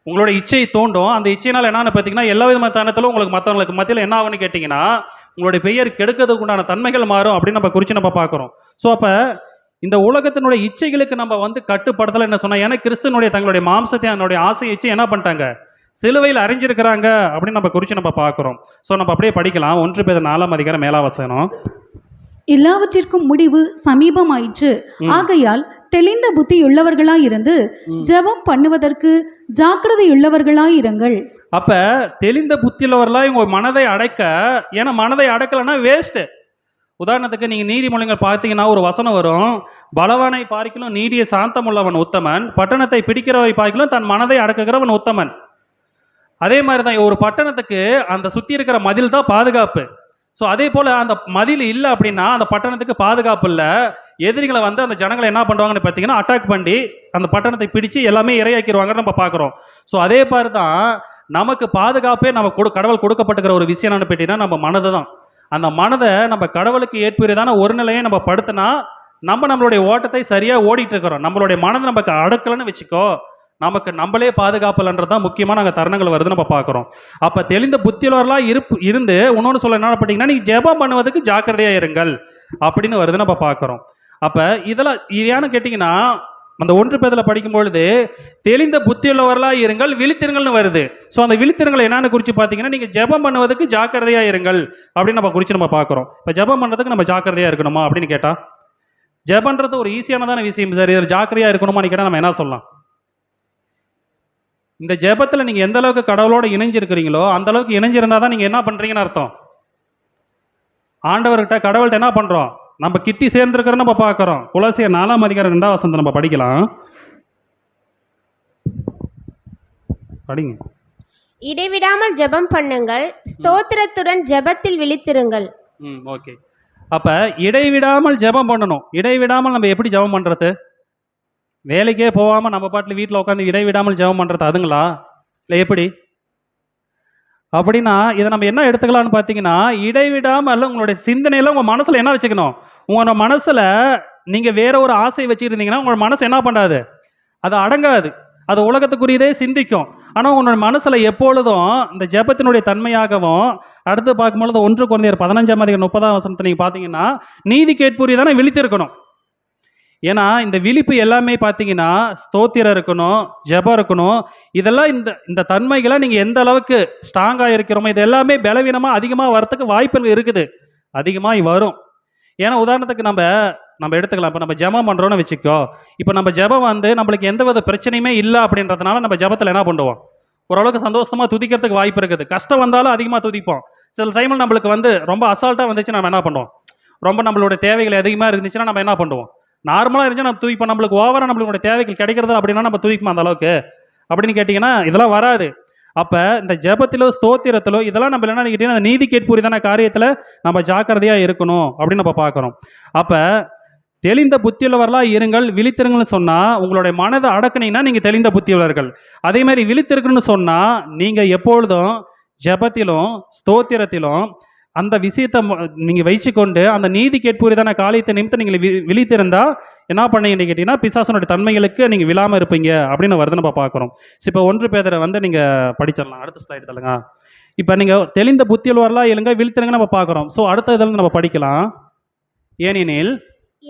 [SPEAKER 1] உங்களோட இச்சை தோண்டும். அந்த இச்சையினால் என்னன்னு பார்த்தீங்கன்னா, எல்லா விதமான தருணத்திலும் உங்களுக்கு மற்றவங்களுக்கு மத்தியில் என்ன ஆகுன்னு கேட்டிங்கன்னா, உங்களுடைய பெயர் கெடுக்கிறதுக்கு உண்டான தன்மைகள் மாறும் அப்படின்னு நம்ம குறித்து நம்ம பார்க்குறோம். ஸோ அப்போ இந்த உலகத்தினுடைய இச்சைகளுக்கு நம்ம வந்து கட்டுப்படுத்தலை என்ன சொன்னால், ஏன்னா கிறிஸ்தனுடைய தங்களுடைய மாம்சத்தை அதனுடைய ஆசை இச்சை என்ன பண்ணிட்டாங்க, சிலுவையில் அறிஞ்சிருக்கிறாங்க அப்படின்னு நம்ம குறித்து நம்ம பார்க்குறோம். ஸோ நம்ம அப்படியே படிக்கலாம். 1 பேதுரு 4 மேலாம் வசனம்.
[SPEAKER 4] எல்லாவற்றிற்கும் முடிவு சமீபமாயிற்று. ஆகையால் தெளிந்த புத்தியுள்ளவர்களாயிருந்து ஜெபம் பண்ணுவதற்கு ஜாக்கிரதையுள்ளவர்களாயிருங்கள்.
[SPEAKER 1] அப்ப தெளிந்த புத்தியுள்ளவர்களாய் உங்க மனதை அடைக்க, ஏன்னா மனதை அடக்கலைன்னா வேஸ்ட். உதாரணத்துக்கு நீங்க நீதிமொழிகள் பார்த்தீங்கன்னா ஒரு வசனம் வரும், பலவானை பார்க்கிலும் நீடிய சாந்தம் உள்ளவன் உத்தமன், பட்டணத்தை பிடிக்கிறவரை பார்க்கிலும் தன் மனதை அடக்குகிறவன் உத்தமன். அதே மாதிரி தான் ஒரு பட்டணத்துக்கு அந்த சுற்றி இருக்கிற மதில் தான் பாதுகாப்பு. ஸோ அதே போல் அந்த மதில் இல்லை அப்படின்னா அந்த பட்டணத்துக்கு பாதுகாப்பு இல்லை. எதிரிகளை வந்து அந்த ஜனங்களை என்ன பண்ணுவாங்கன்னு பார்த்தீங்கன்னா அட்டாக் பண்ணி அந்த பட்டணத்தை பிடிச்சி எல்லாமே இரையாக்கிடுவாங்கன்னு நம்ம பார்க்குறோம். ஸோ அதே மாதிரி தான் நமக்கு பாதுகாப்பே நம்ம கடவுள் கொடுக்கப்பட்டுக்கிற ஒரு விஷயம் என்னன்னு பார்த்தீங்கன்னா நம்ம மனது தான். அந்த மனதை நம்ம கடவுளுக்கு ஏற்புரியதான ஒரு நிலையை நம்ம படுத்தினா நம்மளுடைய ஓட்டத்தை சரியாக ஓடிட்டு இருக்கிறோம். நம்மளுடைய மனதை நமக்கு அடக்கலைன்னு வச்சுக்கோ, நமக்கு நம்மளே பாதுகாப்புலன்றது தான் முக்கியமான நாங்கள் தருணங்கள் வருது நம்ம பார்க்குறோம். அப்போ தெளிந்த புத்தியுள்ளவர்களாக இருந்து இன்னொன்று சொல்ல என்ன பண்ணிட்டீங்கன்னா, நீங்கள் ஜெபம் பண்ணுவதற்கு ஜாக்கிரதையாக இருங்கள் அப்படின்னு வருது நம்ம பார்க்குறோம். அப்போ இதெல்லாம் ஏன்னு கேட்டிங்கன்னா, அந்த 1 பேதுருல படிக்கும்பொழுது தெளிந்த புத்தியுள்ளவர்களாக இருங்கள் விழித்திருங்கள்னு வருது. ஸோ அந்த விழித்திருங்கள் என்னன்னு குறித்து பார்த்தீங்கன்னா, நீங்கள் ஜெபம் பண்ணுவதற்கு ஜாக்கிரதையாக இருங்கள் அப்படின்னு நம்ம குறித்து நம்ம பார்க்குறோம். இப்போ ஜெபம் பண்ணுறதுக்கு நம்ம ஜாக்கிரதையாக இருக்கணுமா அப்படின்னு கேட்டால், ஜெபன்றது ஒரு ஈஸியானதான விஷயம் சார், இது ஜாக்கிரதையாக இருக்கணுமான்னு கேட்டால் நம்ம என்ன சொல்லலாம்? இந்த ஜெபத்தில் நீங்கள் எந்த அளவுக்கு கடவுளோடு இணைஞ்சிருக்கிறீங்களோ அந்த அளவுக்கு இணைஞ்சிருந்தால் தான் நீங்கள் என்ன பண்ணுறீங்கன்னு அர்த்தம். ஆண்டவர்கிட்ட கடவுள்கிட்ட என்ன பண்ணுறோம், நம்ம கிட்டி சேர்ந்துருக்கிறோம் நம்ம பார்க்குறோம். கொலோசியர் 4:2 நம்ம படிக்கலாம். படிங்க.
[SPEAKER 2] இடைவிடாமல் ஜெபம் பண்ணுங்கள், ஸ்தோத்திரத்துடன் ஜெபத்தில் விழித்திருங்கள்.
[SPEAKER 1] ஓகே. அப்போ இடைவிடாமல் ஜெபம் பண்ணணும். இடைவிடாமல் நம்ம எப்படி ஜெபம் பண்ணுறது? வேலைக்கே போகாமல் நம்ம பாட்டில் வீட்டில் உட்காந்து இடைவிடாமல் ஜெபம் பண்ணுறது அதுங்களா, இல்லை எப்படி? அப்படின்னா இதை நம்ம என்ன எடுத்துக்கலாம்னு பார்த்தீங்கன்னா, இடைவிடாமல் உங்களுடைய சிந்தனையில் உங்கள் மனசில் என்ன வச்சுக்கணும், உங்களோட மனசில் நீங்கள் வேற ஒரு ஆசை வச்சுருந்தீங்கன்னா உங்களோட மனசு என்ன பண்ணாது, அது அடங்காது, அது உலகத்துக்குரியதே சிந்திக்கும். ஆனால் உங்களோட மனசில் எப்பொழுதும் இந்த ஜெபத்தினுடைய தன்மையாகவும், அடுத்து பார்க்கும்பொழுது 1 கொரிந்தியர் 15:30 நீங்கள் பார்த்தீங்கன்னா நீதி கேட்புரியதானே விழித்திருக்கணும். ஏன்னா இந்த விழிப்பு எல்லாமே பார்த்தீங்கன்னா ஸ்தோத்திரம் இருக்கணும், ஜெபம் இருக்கணும். இதெல்லாம் இந்த தன்மைகளை நீங்கள் எந்த அளவுக்கு ஸ்ட்ராங்காக இருக்கிறோமோ இது எல்லாமே பலவீனமாக அதிகமாக வரத்துக்கு வாய்ப்புகள் இருக்குது, அதிகமாக வரும். ஏன்னா உதாரணத்துக்கு நம்ம எடுத்துக்கலாம். இப்போ நம்ம ஜெபம் பண்ணுறோன்னு வச்சுக்கோ, இப்போ நம்ம ஜெபம் வந்து நம்மளுக்கு எந்த வித பிரச்சனையுமே இல்லை அப்படின்றதுனால நம்ம ஜெபத்தில் என்ன பண்ணுவோம், ஓரளவுக்கு சந்தோஷமாக துதிக்கிறதுக்கு வாய்ப்பு இருக்குது. கஷ்டம் வந்தாலும் அதிகமாக துதிப்போம். சில டைமில் நம்மளுக்கு வந்து ரொம்ப அசால்ட்டாக வந்துச்சு நம்ம என்ன பண்ணுவோம், ரொம்ப நம்மளோட தேவைகள் அதிகமாக இருந்துச்சுன்னா நம்ம என்ன பண்ணுவோம், நார்மலாக இருந்துச்சுன்னா நம்ம துதிப்போம். நம்மளுக்கு ஓவராக நம்மளுடைய தேவைகள் கிடைக்கிறது அப்படின்னா நம்ம துதிப்போம் அந்த அளவுக்கு அப்படின்னு கேட்டிங்கன்னா இதெல்லாம் வராது. அப்போ இந்த ஜெபத்திலோ ஸ்தோத்திரத்திலோ இதெல்லாம் நம்ம என்ன கேட்டிங்கன்னா அந்த நீதி கேட்புரிதான காரியத்தில் நம்ம ஜாக்கிரதையாக இருக்கணும் அப்படின்னு நம்ம பார்க்குறோம். அப்போ தெளிந்த புத்தியுள்ளவர்களாக இருங்கள் விழித்திருங்கள்னு சொன்னால் உங்களுடைய மனதை அடக்குனீங்கன்னா நீங்கள் தெளிந்த புத்தியுள்ளவர்கள். அதே மாதிரி விழித்திருக்குன்னு சொன்னால் நீங்கள் எப்பொழுதும் ஜெபத்திலும் ஸ்தோத்திரத்திலும் அந்த விஷயத்தை நீங்கள் வச்சுக்கொண்டு அந்த நீதி கேட்புரிதான காரியத்தை நிமித்தம் நீங்கள் விழித்திருந்தால் என்ன பண்ணீங்கன்னு கேட்டிங்கன்னா பிசாசனுடைய தன்மைகளுக்கு நீங்கள் விழாமல் இருப்பீங்க அப்படின்னு வருது நம்ம பார்க்குறோம். இப்போ 1 பேதுரு வந்து நீங்கள் படிச்சிடலாம். அடுத்த ஸ்லைடு தள்ளுங்க. இப்போ நீங்கள் தெளிந்த புத்தியுள்ளவர்களாக இருங்க விழித்திருங்க நம்ம பார்க்குறோம். ஸோ அடுத்த இதில் நம்ம படிக்கலாம்.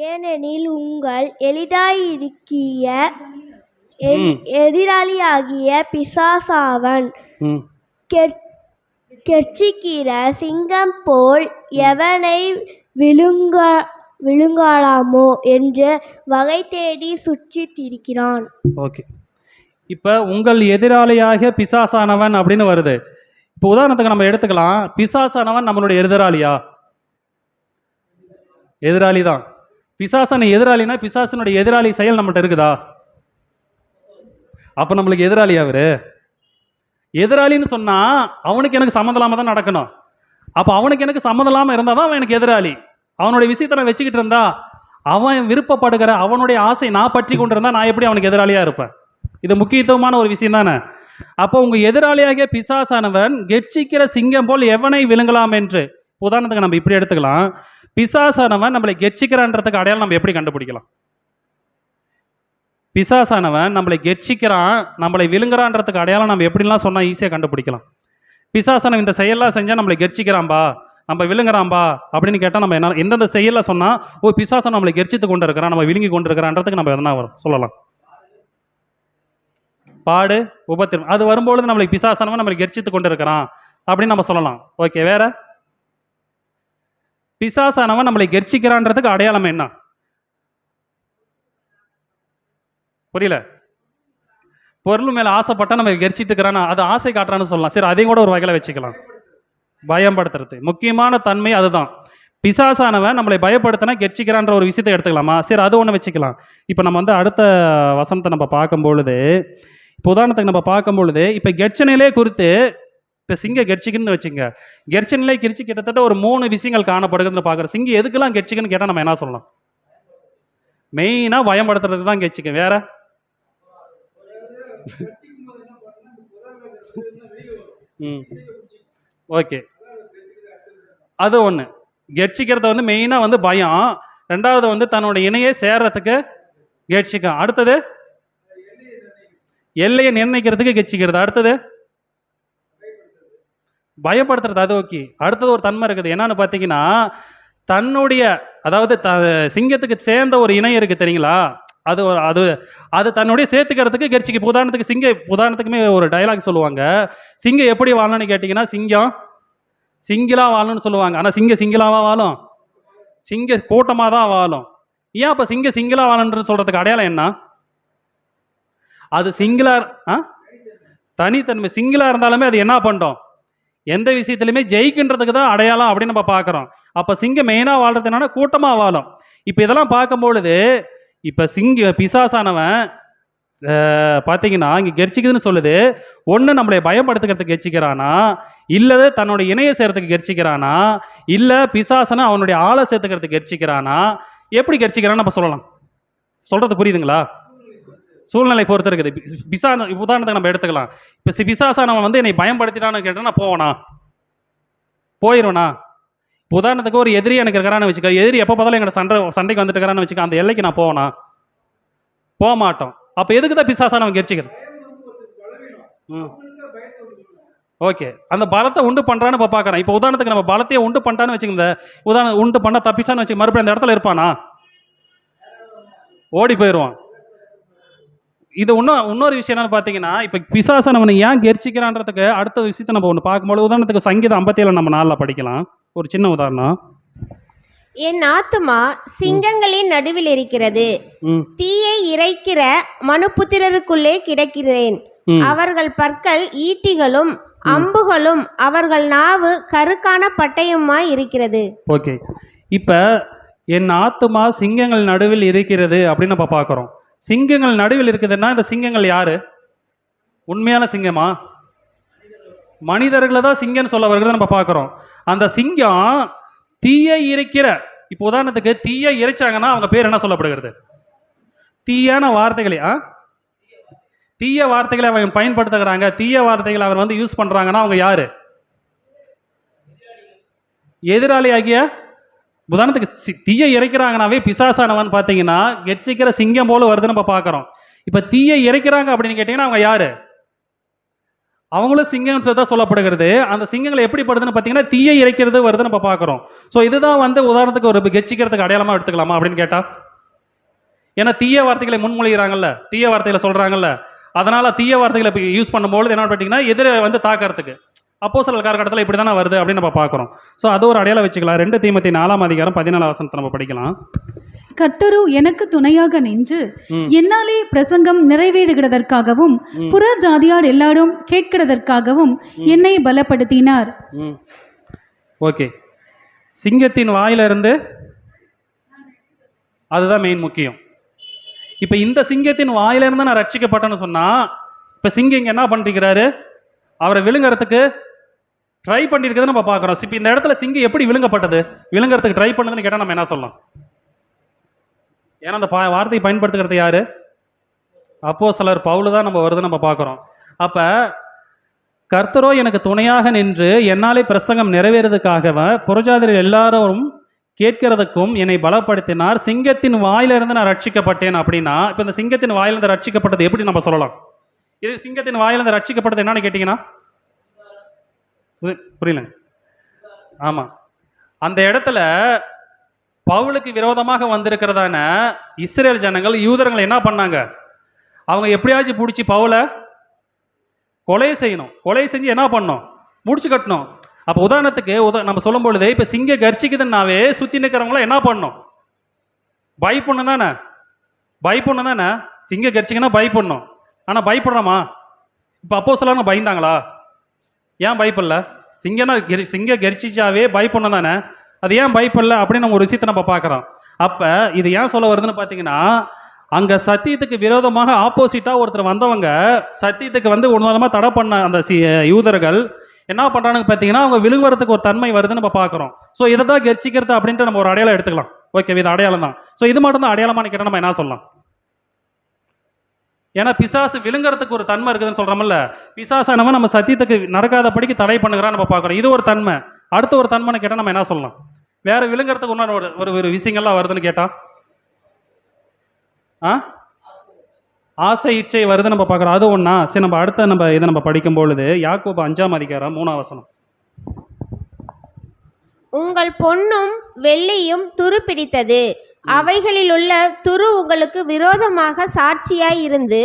[SPEAKER 3] ஏனெனில் உங்கள் எதிராளியாகிய பிசாசாவன் கெர்ச்சிக்கிற சிங்கம் போல் எவனை விழுங்கலாமோ என்று வகை தேடி சுற்றித்திருக்கிறான்.
[SPEAKER 1] ஓகே, இப்போ உங்கள் எதிராளியாக பிசாசானவன் அப்படின்னு வருது. இப்போ உதாரணத்துக்கு நம்ம எடுத்துக்கலாம், பிசாசானவன் நம்மளுடைய எதிராளியா? எதிராளி தான். பிசாசான எதிராளினா பிசாசனுடைய எதிராளி செயல் நம்மகிட்ட இருக்குதா? அப்போ நம்மளுக்கு எதிராளியா அவரு? எதிராளின்னு சொன்னா அவனுக்கு எனக்கு சம்மந்தம் இல்லாம தான் நடக்கணும். அப்போ அவனுக்கு எனக்கு சம்மந்தம் இல்லாமல் இருந்தால் தான் அவன் எனக்கு எதிராளி. அவனுடைய விஷயத்தை நான் வச்சுக்கிட்டு இருந்தா, அவன் விருப்பப்படுகிற அவனுடைய ஆசை நான் பற்றி கொண்டு இருந்தா நான் எப்படி அவனுக்கு எதிராளியா இருப்பேன்? இது முக்கியத்துவமான ஒரு விஷயம் தானே. அப்போ உங்க எதிராளியாகிய பிசாசானவன் கெர்ச்சிக்கிற சிங்கம் போல் எவனை விழுங்கலாம் என்று. உதாரணத்துக்கு நம்ம இப்படி எடுத்துக்கலாம், பிசாசானவன் நம்மளை கெர்ச்சிக்கிறான்றதுக்கு அடையாளம் நம்ம எப்படி கண்டுபிடிக்கலாம்? பிசாசானவன் நம்மளை கெர்ச்சிக்கிறான், நம்மளை விழுங்குறான்றதுக்கு அடையாளம் நம்ம எப்படிலாம் சொன்னால் ஈஸியாக கண்டுபிடிக்கலாம். பிசாசானவன் இந்த செயலாம் செஞ்சால் நம்மளை கெர்ச்சிக்கிறான்பா, நம்ம விழுங்குறான்பா அப்படின்னு கேட்டால் நம்ம என்ன எந்தெந்த செயலில் சொன்னால் ஓ பிசாசன் நம்மளை கெர்ச்சித்து கொண்டு இருக்கிறான், நம்ம விழுங்கி கொண்டு இருக்கிறான்றதுக்கு நம்ம எதனா வரும் சொல்லலாம். பாடு உபத்திரம் அது வரும்பொழுது நம்மளை பிசாசானவன் நம்மளை கெர்ச்சித்து கொண்டு இருக்கிறான் அப்படின்னு நம்ம சொல்லலாம். ஓகே, வேற பிசாசானவன் நம்மளை கெர்ச்சிக்கிறான்றதுக்கு அடையாளம் என்ன? புரியல. பொருள் மேல ஆசைப்பட்டா நம்ம கெர்ச்சித்துக்கிறானா, அது ஆசை காட்டுறான்னு சொல்லலாம். சரி, அதையும் கூட ஒரு வகையில வச்சுக்கலாம். பயம்படுத்துறது முக்கியமான தன்மை அதுதான். பிசாசானவன் நம்மளை பயப்படுத்தினா கெர்ச்சிக்கிறான்ற ஒரு விஷயத்தை எடுத்துக்கலாமா? சரி, அது ஒன்று வச்சுக்கலாம். இப்போ நம்ம அடுத்த வசனத்தை நம்ம பார்க்கும் பொழுது, இப்போ உதாரணத்துக்கு நம்ம பார்க்கும் பொழுது, இப்போ கெர்ச்சனையிலே குறித்து இப்போ சிங்க கெர்ச்சிக்குன்னு வச்சுங்க. கெர்ச்சனிலே கிரிச்சு கிட்டத்தட்ட ஒரு 3 விஷயங்கள் காணப்படுகிறதுன்னு பார்க்குறோம். சிங்கம் எதுக்கெல்லாம் கெர்ச்சிக்குன்னு கேட்டால் நம்ம என்ன சொல்லலாம்? மெயினாக பயன்படுத்துறது தான் கெர்ச்சிக்கு. வேற ஓகே, அது ஒன்று. கெர்ச்சிக்கிறது மெயினாக பயம். ரெண்டாவது தன்னோட இணையை சேர்றதுக்கு கெர்ச்சிக்கும். அடுத்தது எல்லையை நிர்ணயிக்கிறதுக்கு கெர்ச்சிக்கிறது. அடுத்தது பயப்படுத்துறது. அது ஓகே. அடுத்தது ஒரு தன்மை இருக்குது, என்னன்னு பார்த்தீங்கன்னா தன்னுடைய அதாவது சிங்கத்துக்கு சேர்ந்த ஒரு இணை இருக்குது தெரியுங்களா, அது அது அது தன்னுடைய சேர்த்துக்கிறதுக்கு கெர்ச்சிக்கு. உதாரணத்துக்குமே ஒரு டைலாக் சொல்லுவாங்க, சிங்கம் எப்படி வாழணும்னு கேட்டிங்கன்னா சிங்கம் சிங்கிளாக வாழணும்னு சொல்லுவாங்க. ஆனால் சிங்கிளாவா வாழும்? சிங்க கூட்டமாக தான் வாழும். ஏன் அப்போ சிங்கிளாக வாழணுன்னு சொல்கிறதுக்கு அடையாளம் என்ன? அது தனித்தன்மை. சிங்கிளாக இருந்தாலுமே அது என்ன பண்ணும்? எந்த விஷயத்துலையுமே ஜெயிக்கின்றதுக்கு தான் அடையாளம் அப்படின்னு நம்ம பார்க்குறோம். அப்போ சிங்கம் மெயினாக வாழ்றதுனால கூட்டமாக வாழும். இப்போ இதெல்லாம் பார்க்கும்பொழுது இப்போ பிசாசானவன் பார்த்தீங்கன்னா இங்கே கெர்ச்சிக்குதுன்னு சொல்லுது. ஒன்று நம்மளை பயப்படுத்துக்கிறதுக்கு கெர்ச்சிக்கிறானா, இல்லை தன்னோட இணையை சேர்த்துக்கு கெர்ச்சிக்கிறானா, இல்லை பிசாசனை அவனுடைய ஆளை சேர்த்துக்கிறதுக்கு கெர்ச்சிக்கிறானா, எப்படி கெர்ச்சிக்கிறான்னு நம்ம சொல்லலாம். சொல்கிறது புரியுதுங்களா? சூழ்நிலை பொறுத்து இருக்குது. உதாரணத்துக்கு நம்ம எடுத்துக்கலாம். இப்போ பிசாசானவன் என்னை பயன்படுத்திட்டான்னு கேட்டால் நான் போவேனா? போயிடுவேனா? உதாரணத்துக்கு ஒரு எதிரி எனக்கு இருக்கிறான்னு வச்சுக்க, எதிரி எப்போ பார்த்தாலும் எங்களோட சண்டைக்கு வந்துட்டு இருக்கிறான்னு வச்சுக்க, அந்த எல்லைக்கு நான் போவேனா? போக மாட்டோம். அப்போ எதுக்கு தான் பிசாசானவன் கெர்ச்சிக்கிறது? ஓகே, அந்த பலத்தை உண்டு பண்ணுறான்னு இப்போ பார்க்குறேன். இப்போ உதாரணத்துக்கு நம்ம பலத்தையே உண்டு பண்ணிட்டான்னு வச்சுக்கோங்க, உதாரணம் உண்டு பண்ண தப்பிச்சான்னு வச்சுக்க, மறுபடியும் அந்த இடத்துல இருப்பானா? ஓடி போயிடுவான். இது இன்னொரு விஷயம் என்னன்னு பார்த்தீங்கன்னா, இப்போ பிசாசானவனை ஏன் கெர்ச்சிக்கிறான்றதுக்கு அடுத்த விஷயத்தை நம்ம ஒன்று பார்க்கும்போது, உதாரணத்துக்கு சங்கீதம் 57 நம்ம 4 படிக்கலாம். ஒரு சின்ன உதாரணம்.
[SPEAKER 2] என் ஆத்துமா சிங்கங்களின் நடுவில் இருக்கிறது, தீயை இறைக்கிற மனுபுத்திரருக்குள்ளே கிடக்கிறேன். அவர்கள் பற்கள் ஈட்டிகளும் அம்புகளும், அவர்கள் நாவு கருக்கான பட்டயமாய் இருக்கிறது.
[SPEAKER 1] ஓகே, இப்போ என் ஆத்துமா சிங்கங்கள் நடுவில் இருக்கிறது அப்படின்னு நம்ம பார்க்குறோம். சிங்கங்கள் நடுவில் இருக்குதுன்னா இந்த சிங்கங்கள் யாரு? உண்மையான சிங்கமா? மனிதர்களை தான் சிங்கம்னு சொல்ல வருகிறத நம்ம பார்க்குறோம். அந்த சிங்கம் தீயை இறைக்கிற, இப்போ உதாரணத்துக்கு தீயை இறைச்சாங்கன்னா அவங்க பேர் என்ன சொல்லப்படுகிறது? தீயான வார்த்தைகளை தீய வார்த்தைகளை அவங்க பயன்படுத்துகிறாங்க, தீய வார்த்தைகளை அவர் யூஸ் பண்ணுறாங்கன்னா அவங்க யாரு? எதிராளி ஆகிய. உதாரணத்துக்கு தீயை இறைக்கிறாங்கனாவே பிசாசானவன் பார்த்தீங்கன்னா கெர்ச்சிக்கிற சிங்கம் போல வருதுன்னு நம்ம பார்க்குறோம். இப்போ தீயை இறைக்கிறாங்க அப்படின்னு கேட்டிங்கன்னா அவங்க யாரு? அவங்களும் சிங்கம் தான் சொல்லப்படுகிறது. அந்த சிங்கங்கள் எப்படி படுதுன்னு பார்த்தீங்கன்னா தீயை இறைக்கிறது வருது நம்ம பார்க்குறோம். ஸோ இதுதான் வந்து உதாரணத்துக்கு ஒரு கெச்சிக்கிறதுக்கு அடையாளமாக எடுத்துக்கலாமா அப்படின்னு கேட்டால், ஏன்னா தீய வார்த்தைகளை முன்மொழிகிறாங்கல்ல, தீய வார்த்தைகளை சொல்கிறாங்கல்ல, அதனால் தீய வார்த்தைகளை இப்போ யூஸ் பண்ணும்போது என்ன பார்த்தீங்கன்னா எதிரை வந்து தாக்கிறதுக்கு அப்போஸ்தலர் காலகட்டத்தில் இப்படி தானே வருது அப்படின்னு நம்ம பார்க்குறோம். ஸோ அது ஒரு அடையாளம் வச்சுக்கலாம். 2 தீமோத்தேயு 4:14 நம்ம படிக்கலாம்.
[SPEAKER 4] கர்த்தரு எனக்கு துணையாக நின்று என்னாலே பிரசங்கம் நிறைவேறுகிறதற்காகவும் புற ஜாதியார் எல்லாரும் கேட்கிறதற்காகவும் என்னை பலப்படுத்தினார்.
[SPEAKER 1] ஓகே, சிங்கத்தின் வாயிலிருந்து அதுதான் மெயின் முக்கியம். இப்போ இந்த சிங்கத்தின் வாயிலிருந்து நான் ரட்சிக்கப்பட்டேன்னு சொன்னால், இப்போ சிங்கம் இங்கே என்ன பண்ணிருக்கிறாரு, அவரை விழுங்குறதுக்கு ட்ரை பண்ணியிருக்கிறது நம்ம பார்க்குறோம். இப்போ இந்த இடத்துல சிங்கம் எப்படி விழுங்கப்பட்டது, விழுங்குறதுக்கு ட்ரை பண்ணுதுன்னு கேட்டால் நம்ம என்ன சொல்லலாம்? ஏன்னா அந்த வார்த்தையை பயன்படுத்துகிறது யாரு? அப்போஸ்தலர் பவுல் தான் நம்ம வருது நம்ம பார்க்குறோம். அப்போ கர்த்தரோ எனக்கு துணையாக நின்று என்னாலே பிரசங்கம் நிறைவேறதுக்காக புறஜாதியர் எல்லாரும் கேட்கிறதுக்கும் என்னை பலப்படுத்தினார். சிங்கத்தின் வாயிலிருந்து நான் ரட்சிக்கப்பட்டேன் அப்படின்னா, இப்போ இந்த சிங்கத்தின் வாயிலிருந்து ரட்சிக்கப்பட்டது எப்படி நம்ம சொல்லலாம்? இது சிங்கத்தின் வாயிலிருந்து ரட்சிக்கப்பட்டது என்னன்னு கேட்டிங்கன்னா புரியல. ஆமாம், அந்த இடத்துல பவுலுக்கு விரோதமாக வந்திருக்கிறதான இஸ்ரேல் ஜனங்கள் யூதர்கள் என்ன பண்ணாங்க, அவங்க எப்படியாச்சும் பிடிச்சி பவுலை கொலை செய்யணும். கொலை செஞ்சு என்ன பண்ணணும், முடிச்சு கட்டணும். அப்போ உதாரணத்துக்கு நம்ம சொல்லும் பொழுது இப்போ சிங்கம் கர்ச்சிக்குதுன்னாவே சுற்றி நிற்கிறவங்களாம் என்ன பண்ணணும், பயப்படணும் தானே, பயப்படணும் தானே. சிங்கம் கர்ச்சிக்குன்னா பயப்படணும். ஆனால் பயப்படுறோமா? இப்போ அப்போஸ்தலர் பயந்தாங்களா? ஏன் பயப்படல? சிங்கம் கர்ச்சிச்சாவே பயப்படணும் தானே, அது ஏன் பயப்படல அப்படின்னு நம்ம ஒரு விஷயத்தை நம்ம பார்க்குறோம். அப்போ இது ஏன் சொல்ல வருதுன்னு பார்த்தீங்கன்னா, அங்கே சத்தியத்துக்கு விரோதமாக ஆப்போசிட்டாக ஒருத்தர் வந்தவங்க சத்தியத்துக்கு வந்து உணர்ந்தமாக தடை பண்ண அந்த யூதர்கள் என்ன பண்ணுறான்னு பார்த்தீங்கன்னா, அவங்க விழுங்குறதுக்கு ஒரு தன்மை வருதுன்னு நம்ம பார்க்குறோம். ஸோ இதை தான் கர்ச்சிக்கிறது அப்படின்ட்டு நம்ம ஒரு அடையாளம் எடுத்துக்கலாம். ஓகே, இது அடையாளம் தான். ஸோ இது மட்டும் தான் அடையாளமானு கேட்டால் நம்ம என்ன சொல்லலாம்? ஏன்னா பிசாசு விழுங்குறதுக்கு ஒரு தன்மை இருக்குதுன்னு சொல்கிறோம்ல, பிசாசானவன் நம்ம சத்தியத்துக்கு நடக்காதபடிக்கு தடை பண்ணுகிறான்னு நம்ம பார்க்குறோம். இது ஒரு தன்மை. அடுத்த ஒரு தன்மைன்னு கேட்டால் நம்ம என்ன சொல்லலாம்? வேற விழுங்குறதுக்கு இன்னொரு ஒரு விஷயங்கள்லாம் வருதுன்னு கேட்டால் ஆசை இச்சை வருது நம்ம பார்க்குறோம். அது ஒன்றா? சரி, நம்ம அடுத்த இதை நம்ம படிக்கும் பொழுது யாக்கோபு 5:3
[SPEAKER 2] உங்கள் பொன்னும் வெள்ளியும் துரு பிடித்தது, அவைகளில் உள்ள துரு உங்களுக்கு விரோதமாக சாட்சியாய் இருந்து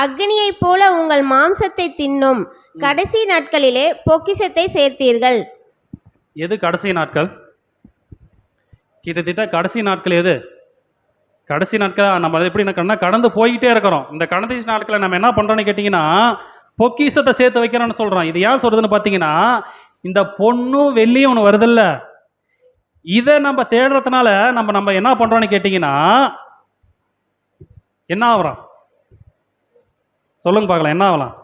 [SPEAKER 2] அக்னியைப் போல உங்கள் மாம்சத்தை தின்னும். கடைசி நாட்களிலே பொக்கிஷத்தை சேர்த்தீர்கள்.
[SPEAKER 1] எது கடைசி நாட்கள்? கிட்டத்தட்ட கடைசி நாட்கள் எது? கடைசி நாட்கள் நம்ம எப்படி என்ன கடந்து போய்கிட்டே இருக்கிறோம். இந்த கடைசி நாட்களை நம்ம என்ன பண்ணுறோன்னு கேட்டிங்கன்னா, பொக்கிஷத்தை சேர்த்து வைக்கிறோன்னு சொல்கிறோம். இது ஏன் சொல்கிறதுன்னு பார்த்தீங்கன்னா, இந்த பொண்ணும் வெள்ளியும் ஒன்று வருதில்ல, இதை நம்ம தேடுறதுனால நம்ம என்ன பண்ணுறோன்னு கேட்டிங்கன்னா என்ன ஆகுறோம்? சொல்லுங்க பார்க்கலாம், என்ன ஆகலாம்?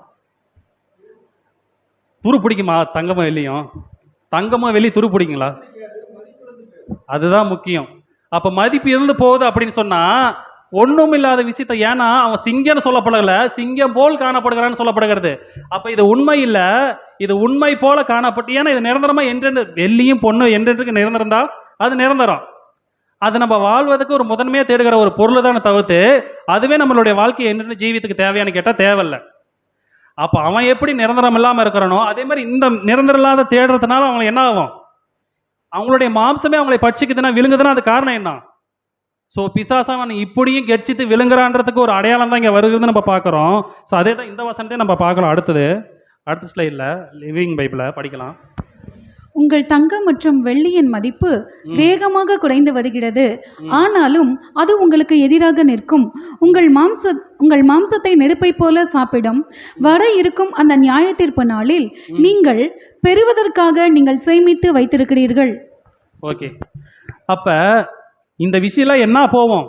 [SPEAKER 1] துரு பிடிக்குமா? தங்கமும் வெள்ளியும், தங்கமும் வெள்ளி துரு பிடிக்குங்களா? அதுதான் முக்கியம். அப்போ மதிப்பு இருந்து போகுது அப்படின்னு சொன்னால் ஒன்றும் இல்லாத விஷயத்த, ஏன்னா அவன் சிங்கம்னு சொல்லப்படலை, சிங்கம் போல் காணப்படுகிறான்னு சொல்லப்படுகிறது. அப்போ இது உண்மை இல்லை, இது உண்மை போல காணப்பட்டு, ஏன்னா இது நிரந்தரமாக என்றென்று, வெள்ளியும் பொண்ணு என்றென்றுக்கு நிரந்தரம்தான், அது நிரந்தரம். அது நம்ம வாழ்வதற்கு ஒரு முதன்மையாக தேடுகிற ஒரு பொருள் தானே தவிர்த்து அதுவே நம்மளுடைய வாழ்க்கையை என்றென்று ஜீவித்துக்கு தேவையானு கேட்டால் தேவையில்லை. அப்போ அவன் எப்படி நிரந்தரம் இல்லாமல் இருக்கிறானோ அதே மாதிரி இந்த நிரந்தரம் இல்லாத தேடுறதுனால அவங்களுக்கு என்ன ஆகும்? அவங்களுடைய மாம்சமே அவங்களை பட்சிக்குதுன்னா, விழுங்குதுன்னா அது காரணம் என்ன? ஸோ பிசாசாவன் இப்படியும் கெர்ச்சித்து விழுங்குறான்றதுக்கு ஒரு அடையாளம் தான் இங்கே வருகிறதுன்னு நம்ம பார்க்குறோம். ஸோ அதே தான் இந்த வசனத்தையும் நம்ம பார்க்குறோம். அடுத்த ஸ்லைடில் லிவிங் பைபிளை படிக்கலாம்.
[SPEAKER 4] உங்கள் தங்கம் மற்றும் வெள்ளியின் மதிப்பு வேகமாக குறைந்து வருகிறது, ஆனாலும் அது உங்களுக்கு எதிராக நிற்கும். உங்கள் மாம்சத்தை நெருப்பை போல சாப்பிடும். வர இருக்கும் அந்த நியாயத்தீர்ப்பு நாளில் நீங்கள் பெறுவதற்காக நீங்கள் சேமித்து வைத்திருக்கிறீர்கள்.
[SPEAKER 1] ஓகே, அப்போ இந்த விஷயம்லாம் என்ன போவோம்?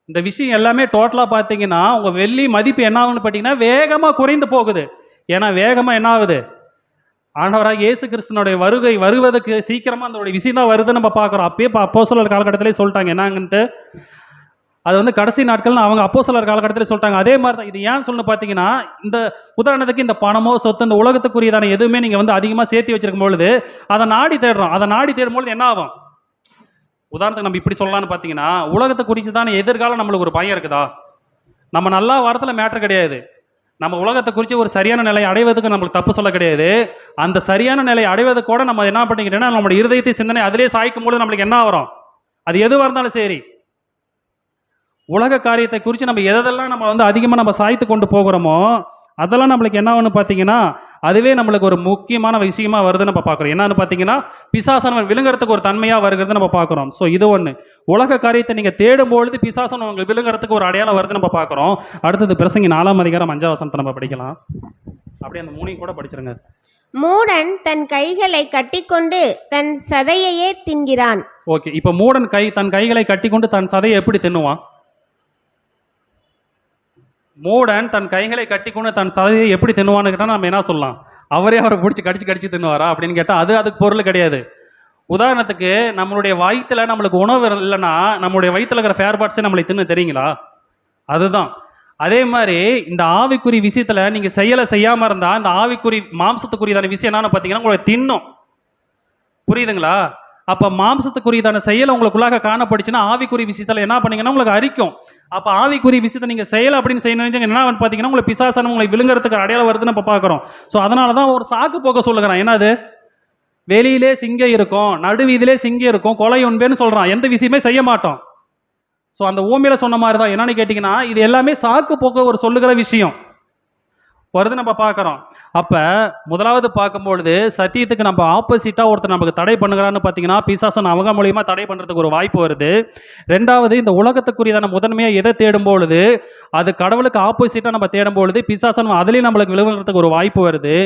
[SPEAKER 1] இந்த விஷயம் எல்லாமே டோட்டலாக பார்த்தீங்கன்னா உங்கள் வெள்ளி மதிப்பு என்ன ஆகுன்னு பார்த்தீங்கன்னா வேகமாக குறைந்து போகுது. ஏன்னா வேகமாக என்ன ஆகுது? ஆண்டவராக இயேசு கிறிஸ்துனுடைய வருவதற்கு சீக்கிரமாக அதனுடைய விஷயம் தான் வருதுன்னு நம்ம பார்க்குறோம். அப்பயே இப்போ அப்போஸ்தலர் காலகட்டத்திலே சொல்லிட்டாங்க என்னங்கன்ட்டு, அது வந்து கடைசி நாட்கள்னு அவங்க அப்போஸ்தலர் காலகட்டத்திலே சொல்லிட்டாங்க. அதே மாதிரி தான் இது ஏன் சொல்லணும் பார்த்தீங்கன்னா, இந்த உதாரணத்துக்கு இந்த பணமோ சொத்து இந்த உலகத்துக்குரியதான எதுவுமே நீங்கள் வந்து அதிகமாக சேர்த்து வச்சிருக்கும் பொழுது அதை நாடி தேடுறோம். அதை நாடி தேடும்பொழுது என்ன ஆகும்? உதாரணத்துக்கு நம்ம இப்படி சொல்லலாம்னு பார்த்தீங்கன்னா, உலகத்தை குறித்து தானே எதிர்காலம் நம்மளுக்கு ஒரு பயம் இருக்குதா? நம்ம நல்லா வரத்தில் மேட்ரு கிடையாது. நம்ம உலகத்தை குறித்து ஒரு சரியான நிலையை அடைவதற்கு நம்மளுக்கு தப்பு சொல்ல கிடையாது. அந்த சரியான நிலையை அடைவதற்கு கூட நம்ம என்ன பண்ணிக்கிட்டோம்னா நம்மளுடைய இருதயத்தை சிந்தனை அதிலே சாய்க்கும் பொழுது நம்மளுக்கு என்ன வரும்? அது எதுவாக இருந்தாலும் சரி, உலக காரியத்தை குறித்து நம்ம எதெல்லாம் நம்ம வந்து அதிகமாக நம்ம சாய்த்து கொண்டு போகிறோமோ அதெல்லாம் நம்மளுக்கு என்ன ஒன்று பார்த்தீங்கன்னா அதுவே நம்மளுக்கு ஒரு முக்கியமான விஷயமா வருதுன்னு நம்ம பார்க்குறோம். என்னன்னு பார்த்தீங்கன்னா பிசாசானவன் விழுங்குறதுக்கு ஒரு தன்மையாக வருகிறது நம்ம பார்க்குறோம். ஸோ இது ஒன்று. உலக காரியத்தை நீங்கள் தேடும்பொழுது பிசாசன் உங்களுக்கு விழுங்குறதுக்கு ஒரு அடையாளம் வருது நம்ம பார்க்குறோம். அடுத்தது பிரசங்கி 4ஆம் அதிகாரம் 5ஆம் வசனத்தை நம்ம படிக்கலாம். அப்படியே அந்த 3 கூட படிச்சிருங்க.
[SPEAKER 2] மூடன் தன் கைகளை கட்டிக்கொண்டு தன் சதையையே தின்கிறான்.
[SPEAKER 1] ஓகே, இப்போ மூடன் தன் கைகளை கட்டிக்கொண்டு தன் சதையை எப்படி தின்னுவான்? மூடன் தன் கைகளை கட்டிக்கொண்டு தன் தலையை எப்படி தின்னுவான்னு கேட்டால் நம்ம என்ன சொல்லலாம்? அவரே அவரை பிடிச்சி கடிச்சு தின்னுவாரா அப்படின்னு கேட்டால் அதுக்கு பொருள் கிடையாது. உதாரணத்துக்கு நம்மளுடைய வயிற்றுல நம்மளுக்கு உணவு இல்லைன்னா நம்மளுடைய வயிற்றுல இருக்கிற ஃபேர் பார்ட்ஸே நம்மளை தின்னு தெரியுங்களா? அதுதான். அதே மாதிரி இந்த ஆவிக்குறி விஷயத்தில் நீங்கள் செய்யாமல் இருந்தால் இந்த ஆவிக்குறி மாம்சத்துக்குரியதான விஷயம் என்னன்னு பார்த்தீங்கன்னா உங்களை தின்னும். புரியுதுங்களா? அப்போ மாம்சத்துக்குரியதான செயல் உங்களுக்குள்ளாக காணப்படுச்சுன்னா ஆவிக்குறி விஷயத்தில் என்ன பண்ணீங்கன்னா உங்களுக்கு அரிக்கும். அப்போ ஆவிக்குறி விஷயத்தை நீங்கள் செய்யலை அப்படின்னு செய்யணும் என்ன பார்த்தீங்கன்னா உங்களை பிசாசான உங்களை விழுங்குறதுக்கு அடையாளம் வருதுன்னு நம்ம பார்க்குறோம். ஸோ அதனால தான் ஒரு சாக்கு போக்க சொல்லுகிறான். என்னது? வெளியிலே சிங்கம் இருக்கும், நடுவீதிலே சிங்கம் இருக்கும், கொலை உண்பேன்னு சொல்கிறான். எந்த விஷயமே செய்ய மாட்டோம். ஸோ அந்த ஊமையில சொன்ன மாதிரி தான். என்னன்னு கேட்டிங்கன்னா இது எல்லாமே சாக்கு போக்க ஒரு சொல்லுகிற விஷயம் வருது நம்ம பார்க்குறோம். அப்போ முதலாவது பார்க்கும்பொழுது சத்தியத்துக்கு நம்ம ஆப்போசிட்டாக ஒருத்தர் நமக்கு தடை பண்ணுகிறான்னு பார்த்தீங்கன்னா பிசாசன் அவங்க மூலியமாக தடை பண்ணுறதுக்கு ஒரு வாய்ப்பு வருது. ரெண்டாவது இந்த உலகத்துக்குரியதான முதன்மையாக எதை தேடும்பொழுது அது கடவுளுக்கு ஆப்போசிட்டாக நம்ம தேடும்பொழுது பிசாசன் அதுலேயும் நம்மளுக்கு விழுவுறதுக்கு ஒரு வாய்ப்பு வருது.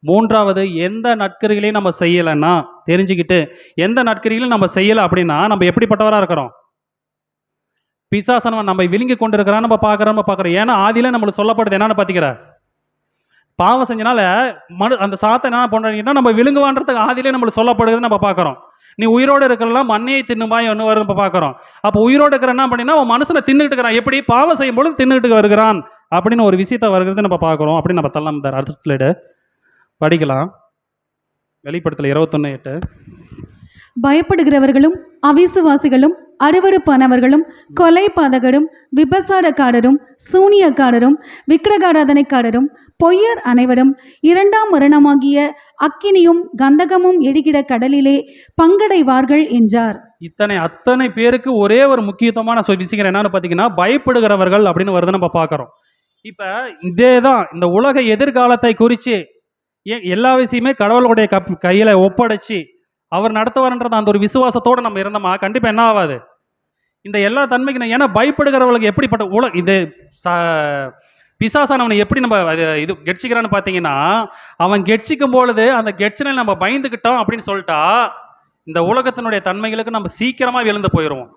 [SPEAKER 1] மூன்றாவது எந்த நற்கரிகளையும் நம்ம செய்யலைன்னா தெரிஞ்சுக்கிட்டு எந்த நற்கரிகளையும் நம்ம செய்யலை அப்படின்னா நம்ம எப்படிப்பட்டவராக இருக்கிறோம்? பிசாசனவன் நம்ம விழுங்கி கொண்டு இருக்கிறான்னு நம்ம பார்க்குறோம். ஏன்னா ஆதியில நம்மளுக்கு சொல்லப்படுது என்னன்னு பார்த்திக்கிற பாவம் செஞ்சனால அந்த சாத்தை என்ன பண்ணுறீங்கன்னா நம்ம விழுங்குவான்றதுக்கு ஆதியிலே நம்மளுக்கு சொல்லப்படுதுன்னு நம்ம பார்க்குறோம். நீ உயிரோடு இருக்கிறலாம் மண்ணையை தின்னுமாய் ஒன்று வரும் நம்ம பார்க்குறோம். அப்போ உயிரோடு இருக்கிற என்ன பண்ணினா அவன் மனசில் தின்னுக்கிட்டு இருக்கிறான். எப்படி பாவம் செய்யும் பொழுது தின்னுக்கிட்டு வருகிறான் அப்படின்னு ஒரு விஷயத்தை வருகிறது நம்ம பார்க்குறோம். அப்படின்னு நம்ம தள்ளலாம். அடுத்த ஸ்லைடு படிக்கலாம். வெளிப்படுத்தல் 21:8.
[SPEAKER 4] பயப்படுகிறவர்களும் அவிசுவாசிகளும் அருவருப்பானவர்களும் கொலை பாதகரும் விபசாரக்காரரும் சூனியக்காரரும் விக்கிரகாராதனைக்காரரும் பொய்யர் அனைவரும் 2ஆம் மரணமாகிய அக்கினியும் கந்தகமும் எரிகிற கடலிலே பங்கடைவார்கள் என்றார்.
[SPEAKER 1] அத்தனை பேருக்கு ஒரே ஒரு முக்கியத்துவமான விஷயம் என்னன்னு பார்த்தீங்கன்னா பயப்படுகிறவர்கள் அப்படின்னு வருது நம்ம பார்க்குறோம். இப்போ இதே தான் இந்த உலக எதிர்காலத்தை குறித்து எல்லா விஷயமே கடவுளுடைய கையில் ஒப்படைச்சி அவர் நடத்துவார்ன்றது அந்த ஒரு விசுவாசத்தோடு நம்ம இருந்தோமா கண்டிப்பாக என்ன ஆகாது? இந்த எல்லா தன்மைக்கு ஏன்னா பயப்படுகிறவர்களுக்கு எப்படிப்பட்ட இது பிசாசானவனை எப்படி நம்ம இது கெட்சிக்கிறான்னு பார்த்தீங்கன்னா அவன் கெட்சிக்கும் பொழுது அந்த கெட்சினை நம்ம பயந்துக்கிட்டோம் அப்படின்னு சொல்லிட்டா இந்த உலகத்தினுடைய தன்மைகளுக்கு நம்ம சீக்கிரமாக விழுந்து போயிடுவோம்.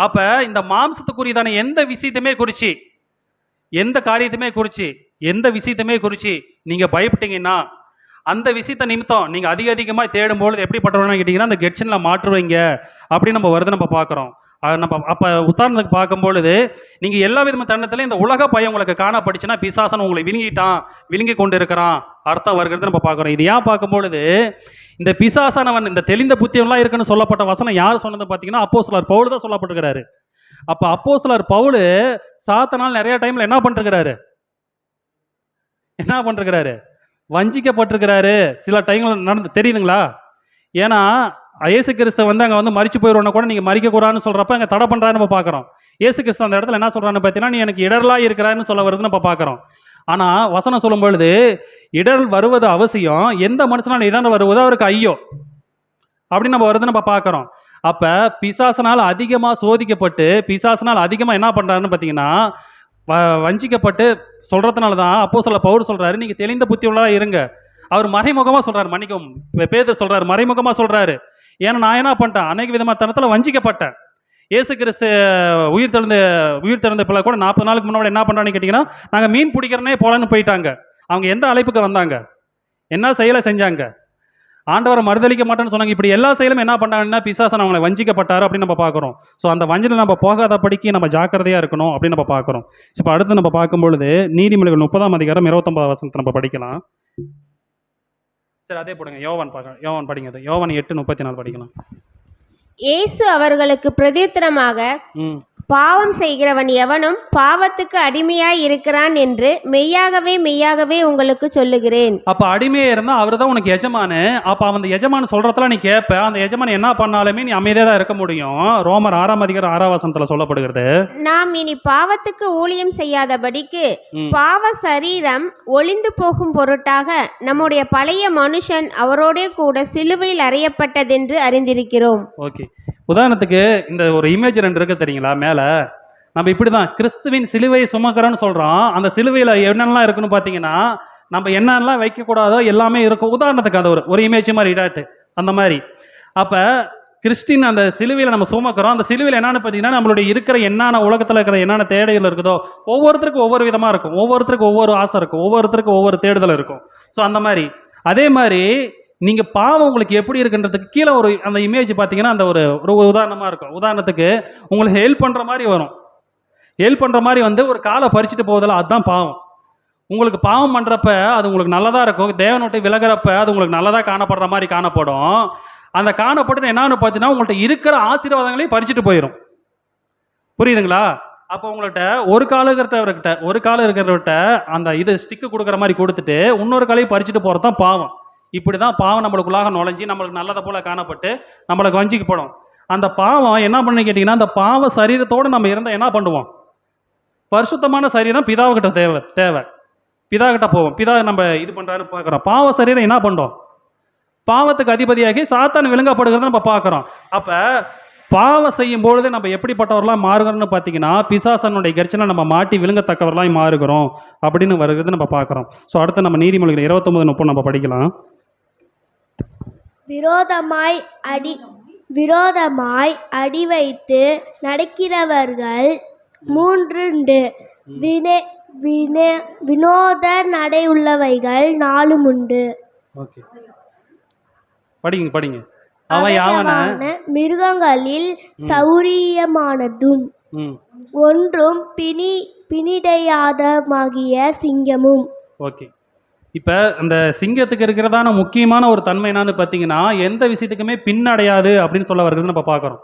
[SPEAKER 1] அப்போ இந்த மாம்சத்துக்குரியதான எந்த விஷயத்தையுமே குறித்து எந்த காரியத்தையுமே குறித்து எந்த விஷயத்தையுமே குறித்து நீங்கள் பயப்பட்டீங்கன்னா அந்த விஷயத்த நிமித்தம் நீங்கள் அதிகமாக தேடும்பொழுது எப்படிப்பட்டவன்னு கேட்டிங்கன்னா அந்த கெட்சனில் மாற்றுவீங்க அப்படின்னு நம்ம வருது நம்ம பார்க்குறோம். நம்ம அப்போ உதாரணத்துக்கு பார்க்கும்பொழுது நீங்கள் எல்லா விதமான தருணத்துலையும் இந்த உலக பயம் உங்களுக்கு காணப்படுச்சுன்னா பிசாசன் உங்களை விழுங்கி கொண்டு இருக்கிறான் அர்த்தம் வருகிறது நம்ம பார்க்குறோம். இது ஏன் பார்க்கும்பொழுது இந்த பிசாசானவன் இந்த தெளிந்த புத்தியெல்லாம் இருக்குன்னு சொல்லப்பட்ட வசனம் யார் சொன்னது பார்த்தீங்கன்னா அப்போஸ்தலர் பவுல் தான் சொல்லப்பட்டிருக்கிறாரு. அப்போ அப்போஸ்தலர் பவுல் சாத்தனால் நிறைய டைமில் என்ன பண்ணிருக்கிறாரு வஞ்சிக்கப்பட்டிருக்கிறாரு. சில டைம்கள் நடந்து தெரியுதுங்களா? ஏன்னா இயேசு கிறிஸ்து அங்கே மறிச்சு போயிடுவோன்னா கூட நீங்கள் மறிக்கக்கூடாதுன்னு சொல்கிறப்ப அங்கே தடை பண்ணுறான்னு நம்ம பார்க்குறோம். இயேசு கிறிஸ்து அந்த இடத்துல என்ன சொல்கிறான்னு பார்த்தீங்கன்னா நீ எனக்கு இடர்லாம் இருக்கிறான்னு சொல்ல வருதுன்னு நம்ம பார்க்குறோம். ஆனால் வசனம் சொல்லும் பொழுது இடர் வருவது அவசியம், எந்த மனுஷனால இடர் வருவதோ அவருக்கு ஐயோ அப்படின்னு நம்ம வருதுன்னு நம்ம பார்க்குறோம். அப்போ பிசாசனால் அதிகமாக சோதிக்கப்பட்டு பிசாசனால் அதிகமாக என்ன பண்ணுறாருன்னு பார்த்தீங்கன்னா வஞ்சிக்கப்பட்டு சொல்கிறதுனால தான் அப்போஸ்தலர் பவுல் சொல்கிறாரு நீங்கள் தெளிந்த புத்தி உள்ளதாக இருங்க. அவர் மறைமுகமாக சொல்கிறார், மன்னிக்கும் பேதுரு சொல்கிறார், மறைமுகமாக சொல்கிறாரு. ஏன்னா நான் என்ன பண்ணிட்டேன் அநேக விதமான தருணத்தில் வஞ்சிக்கப்பட்டேன். இயேசு கிறிஸ்து உயிர் தெழுந்த பிள்ளை கூட 40 நாளுக்கு முன்னாடி என்ன பண்ணுறான்னு கேட்டிங்கன்னா நாங்கள் மீன் பிடிக்கிறனே போலன்னு போயிட்டாங்க. அவங்க எந்த அழைப்புக்கு வந்தாங்க? என்ன செயலை செஞ்சாங்க? ஆண்டவரை மறுதளிக்க மாட்டேன்னு சொன்னாங்க. இப்படி எல்லா செயலும் என்ன பண்ணாங்கன்னா பிசாசன் அவங்களை வஞ்சிக்கப்பட்டார் அப்படின்னு நம்ம பார்க்குறோம். ஸோ அந்த வஞ்சனை நம்ம போகாதபடிக்கு நம்ம ஜாக்கிரதையாக இருக்கணும் அப்படின்னு நம்ம பார்க்குறோம். இப்போ அடுத்து நம்ம பார்க்கும்பொழுது நீதிமொழிகள் 30ஆம் அதிகாரம் 29ஆம் வசனத்தை நம்ம படிக்கலாம். சரி அதே போடுங்க. யோவான் படிங்க. யோவான் 8:34 படிக்கலாம்.
[SPEAKER 2] இயேசு அவர்களுக்கு பிரதியுத்தரமாக பாவம் செய்கிறவன் எவனும் பாவத்துக்கு அடிமையாய் இருக்கிறான் என்று மெய்யாகவே மெய்யாகவே உங்களுக்கு சொல்லுகிறேன்.
[SPEAKER 1] அப்ப அடிமையா இருந்தா அவர் தான் உனக்கு எஜமானு. அப்ப அந்த எஜமான் சொல்றதெல்லாம் நீ கேட்ப. அந்த எஜமான் என்ன பண்ணாலுமே நீ அமைதியா தான் இருக்க முடியும். ரோமர் 6:6 சொல்லப்படுகிறது.
[SPEAKER 2] நாம் இனி பாவத்துக்கு ஊழியம் செய்யாதபடிக்கு பாவ சரீரம் ஒளிந்து போகும் பொருட்டாக நம்முடைய பழைய மனுஷன் அவரோடே கூட சிலுவையில் அறையப்பட்டதென்று அறிந்திருக்கிறோம்.
[SPEAKER 1] ஓகே, உதாரணத்துக்கு இந்த ஒரு இமேஜ் 2 இருக்கு தெரியுங்களா? மேலே நம்ம இப்படி தான் கிறிஸ்துவின் சிலுவையை சுமக்கிறோன்னு சொல்கிறோம். அந்த சிலுவையில் என்னென்னலாம் இருக்குன்னு பார்த்தீங்கன்னா, நம்ம என்னென்னலாம் வைக்கக்கூடாதோ எல்லாமே இருக்கும். உதாரணத்துக்கு அது ஒரு இமேஜ் மாதிரி இடாட்டு அந்த மாதிரி. அப்போ கிறிஸ்டின் அந்த சிலுவையில் நம்ம சுமக்கிறோம். அந்த சிலுவையில் என்னென்னு பார்த்தீங்கன்னா, நம்மளுடைய இருக்கிற என்னென்ன உலகத்தில் இருக்கிற என்னென்ன தேடல் இருக்குதோ ஒவ்வொருத்தருக்கும் ஒவ்வொரு விதமாக இருக்கும். ஒவ்வொருத்தருக்கும் ஒவ்வொரு ஆசை இருக்கும். ஒவ்வொருத்தருக்கும் ஒவ்வொரு தேடுதல் இருக்கும். ஸோ அந்த மாதிரி அதே மாதிரி நீங்கள் பாவம் உங்களுக்கு எப்படி இருக்குன்றதுக்கு கீழே ஒரு அந்த இமேஜ் பார்த்தீங்கன்னா அந்த ஒரு உதாரணமாக இருக்கும். உதாரணத்துக்கு உங்களுக்கு ஹெல்ப் பண்ணுற மாதிரி வரும். ஹெல்ப் பண்ணுற மாதிரி வந்து ஒரு காலை பறிச்சுட்டு போவதில்ல, அதுதான் பாவம். உங்களுக்கு பாவம் பண்ணுறப்ப அது உங்களுக்கு நல்லதாக இருக்கும். தேவனோட்டை விலகிறப்ப அது உங்களுக்கு நல்லதாக காணப்படுற மாதிரி காணப்படும். அந்த காணப்பட்டு என்னன்னு பார்த்தீங்கன்னா உங்கள்கிட்ட இருக்கிற ஆசீர்வாதங்களையும் பறிச்சுட்டு போயிடும். புரியுதுங்களா? அப்போ உங்கள்கிட்ட ஒரு கால் இருக்கிறவர்கிட்ட அந்த இது ஸ்டிக்கு கொடுக்குற மாதிரி கொடுத்துட்டு இன்னொரு காலையும் பறிச்சுட்டு போகிறது தான் பாவம். இப்படி தான் பாவம் நம்மளுக்குள்ளாக நுழைஞ்சி நம்மளுக்கு நல்லதை போல் காணப்பட்டு நம்மளுக்கு வஞ்சிக்கு போடும். அந்த பாவம் என்ன பண்ணு கேட்டிங்கன்னா, அந்த பாவ சரீரத்தோடு நம்ம இருந்தால் என்ன பண்ணுவோம்? பரிசுத்தமான சரீரம் பிதாவுக்கிட்ட தேவை பிதா கிட்ட போவோம். பிதா நம்ம இது பண்ணுறாருன்னு பார்க்குறோம். பாவ சரீரம் என்ன பண்ணுறோம்? பாவத்துக்கு அதிபதியாகி சாத்தான் விழுங்கப்படுகிறத நம்ம பார்க்குறோம். அப்போ பாவம் செய்யும் பொழுது நம்ம எப்படிப்பட்டவர்களாக மாறுகிறோம்னு பார்த்தீங்கன்னா, பிசாசனுடைய கர்ச்சனை நம்ம மாட்டி விழுங்கத்தக்கவர்களாக மாறுகிறோம் அப்படின்னு வருகிறது நம்ம பார்க்குறோம். ஸோ அடுத்து நம்ம நீதிமொழிகள் 29:30 நம்ம படிக்கலாம்.
[SPEAKER 3] விரோதமாய் அடி வைத்து நடக்கிறவர்கள் 3 வினோத நடை உள்ளவைகள் 4 உண்டு.
[SPEAKER 1] ஓகே, படிங்க. அவன்
[SPEAKER 3] மிருகங்களில் சௌரியமானதும் ஒன்றும் பிணிடையாதமாகிய சிங்கமும்.
[SPEAKER 1] ஓகே, இப்போ அந்த சிங்கத்துக்கு இருக்கிறதான முக்கியமான ஒரு தன்மை என்னன்னு பார்த்தீங்கன்னா, எந்த விஷயத்துக்குமே பின்னடையாது அப்படின்னு சொல்ல வருகிறது நம்ம பார்க்குறோம்.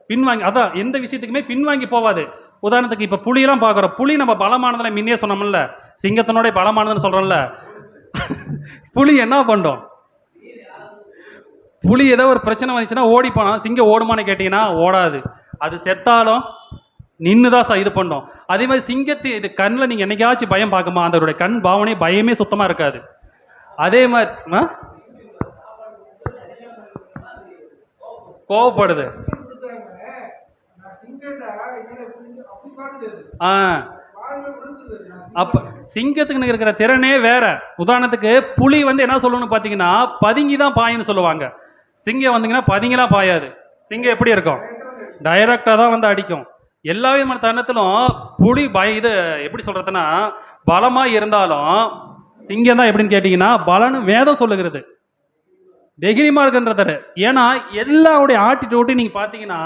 [SPEAKER 1] பின்வாங்கி அதான் எந்த விஷயத்துக்குமே பின்வாங்கி போவாது. உதாரணத்துக்கு இப்போ புலியெல்லாம் பார்க்குறோம். புலி நம்ம பலமானதில் முன்னே சொன்னோம்ல, சிங்கத்தினோட பலமானதுன்னு சொல்கிறோம்ல. புலி என்ன பண்ணும்? புலி ஏதோ ஒரு பிரச்சனை வந்துச்சுன்னா ஓடி போனா, சிங்கம் ஓடுமான்னு கேட்டிங்கன்னா ஓடாது. அது செத்தாலும் நின்று தான் இது பண்ணோம். அதே மாதிரி சிங்கத்து இது கண்ணில் நீங்கள் என்னைக்காச்சும் பயம் பார்க்குமா? அதோடைய கண் பாவனை பயமே சுத்தமாக இருக்காது. அதே மாதிரி கோவப்படுது. அப்ப சிங்கத்துக்கு இருக்கிற திறனே வேற. உதாரணத்துக்கு புலி வந்து என்ன சொல்லணும்னு பார்த்தீங்கன்னா, பதுங்கி தான் பாயின்னு சொல்லுவாங்க. சிங்கம் வந்தீங்கன்னா பதுங்கிலாம் பாயாது. சிங்கம் எப்படி இருக்கும்? டைரக்டாக தான் வந்து அடிக்கும். எல்லா விதமான தருணத்திலும் புலி இது எப்படி சொல்றதுன்னா, பலமாக இருந்தாலும் சிங்கம் தான் எப்படின்னு கேட்டிங்கன்னா பலன்னு வேதம் சொல்லுகிறது. தைரியமாக இருக்குன்றது. ஏன்னா எல்லாருடைய ஆட்டிடியூட்டையும் நீங்கள் பார்த்தீங்கன்னா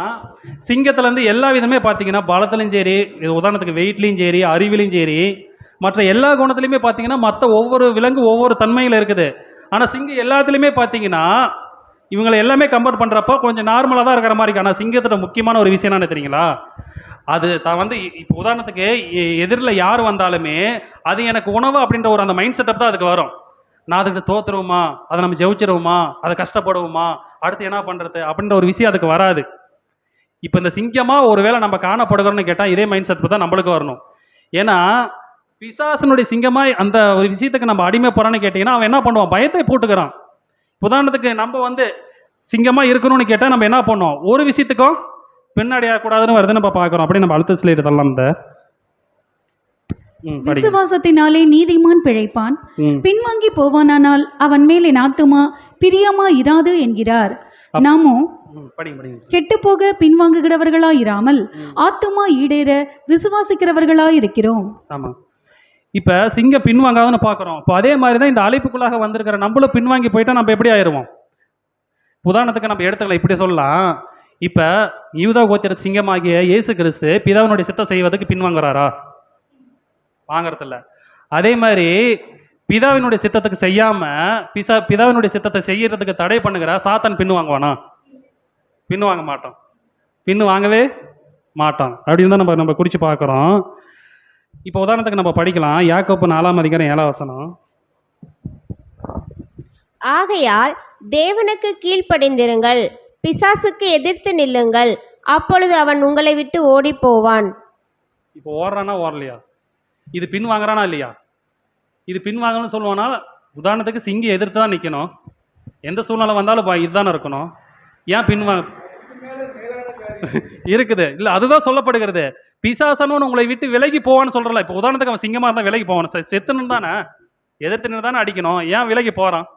[SPEAKER 1] சிங்கத்துலேருந்து எல்லா விதமே பார்த்தீங்கன்னா பலத்துலையும் சரி, உதாரணத்துக்கு வெயிட்லேயும் சரி, அறிவிலையும் சரி, மற்ற எல்லா குணத்துலையுமே பார்த்தீங்கன்னா மற்ற ஒவ்வொரு விலங்கு ஒவ்வொரு தன்மையில் இருக்குது. ஆனால் சிங்கம் எல்லாத்துலேயுமே பார்த்தீங்கன்னா இவங்களை எல்லாமே கம்பேர் பண்ணுறப்போ கொஞ்சம் நார்மலாக தான் இருக்கிற மாதிரி. ஆனால் சிங்கத்தோட முக்கியமான ஒரு விஷயம் என்னன்னு தெரியுங்களா? அது வந்து இப்போ உதாரணத்துக்கு எதிரில் யார் வந்தாலுமே அது எனக்கு உணவு அப்படின்ற ஒரு அந்த மைண்ட் செட்டப் தான் அதுக்கு வரும். நான் அதுக்கு தோற்றுருவோமா, அதை நம்ம ஜெயிச்சிருவோமா, அதை கஷ்டப்படுவோமா, அடுத்து என்ன பண்ணுறது அப்படின்ற ஒரு விஷயம் அதுக்கு வராது. இப்போ இந்த சிங்கமாக ஒரு வேளை நம்ம காணப்படுகிறோன்னு கேட்டால் இதே மைண்ட் செட் தான் நம்மளுக்கு வரணும். ஏன்னா பிசாசனுடைய சிங்கமாக அந்த ஒரு விஷயத்துக்கு நம்ம அடிமை போகிறான்னு கேட்டிங்கன்னா அவன் என்ன பண்ணுவான்? பயத்தை போட்டுக்கிறான். உதாரணத்துக்கு நம்ம வந்து சிங்கமாக இருக்கணும்னு கேட்டால் நம்ம என்ன பண்ணுவோம்? ஒரு விஷயத்துக்கும் பின்னாடியாகக்கூடாதுன்னு வருது நம்ம பார்க்குறோம். அப்படி நம்ம அடுத்த ஸ்லைடு தரலாம். இந்த
[SPEAKER 4] விசுவாசத்தினாலே நீதிமான் பிழைப்பான், பின்வாங்கி போவானால் அவன் மேலே ஆத்துமா பிரியமா இராது என்கிறார். நாமோ கெட்டு போக பின்வாங்குகிறவர்களா இராமல் ஆத்துமா ஈடேற விசுவாசிக்கிறவர்களா இருக்கிறோம்.
[SPEAKER 1] ஆமா, இப்ப சிங்கம் பின்வாங்காதுன்னு பார்க்குறோம். இப்போ அதே மாதிரி தான் இந்த அழைப்புக்குள்ளாக வந்திருக்கிற நம்மளும் பின்வாங்கி போயிட்டா நம்ம எப்படி ஆயிடுவோம்? உதாரணத்துக்கு நம்ம எடுத்துக்கலாம், இப்படி சொல்லலாம். இப்போ யூதா கோத்திர சிங்கமாகிய இயேசு கிறிஸ்து பிதாவினுடைய சித்தம் செய்வதற்கு பின்வாங்குறாரா? வாங்கறதில்ல. அதே மாதிரி பிதாவினுடைய சித்தத்துக்கு செய்யாம பிதாவினுடைய சித்தத்தை செய்யறதுக்கு தடை பண்ணுகிற சாத்தான் பின்வாங்குவானா? பின் வாங்க மாட்டோம், பின் வாங்கவே மாட்டோம் அப்படின்னு தான் நம்ம குறித்து பார்க்குறோம். இப்போ உதாரணத்துக்கு நம்ம படிக்கலாம் யாக்கோப்பு 4:7.
[SPEAKER 2] ஆகையால் தேவனுக்கு கீழ்ப்படிந்திருங்கள், பிசாசுக்கு எதிர்த்து நில்லுங்கள், அப்பொழுது அவன் உங்களை விட்டு ஓடி போவான்.
[SPEAKER 1] இப்போ ஓடுறானா ஓடலையா? இது பின் வாங்குறானா இல்லையா? இது பின் வாங்கணும்னு சொல்லுவானா? உதாரணத்துக்கு சிங்கி எதிர்த்து தான் நிற்கணும், எந்த சூழ்நிலை வந்தாலும் இதுதானே இருக்கணும். ஏன் பின் வாங்க இருக்குது இல்லை, அதுதான் சொல்லப்படுகிறது. பிசாசனு உங்களை விட்டு விலகி போவான்னு சொல்றல. இப்போ உதாரணத்துக்கு அவன் சிங்கமாக இருந்தால் விலகி போவான், செத்துன்னு தானே எதிர்த்து தானே அடிக்கணும், ஏன் விலகி போகிறான்?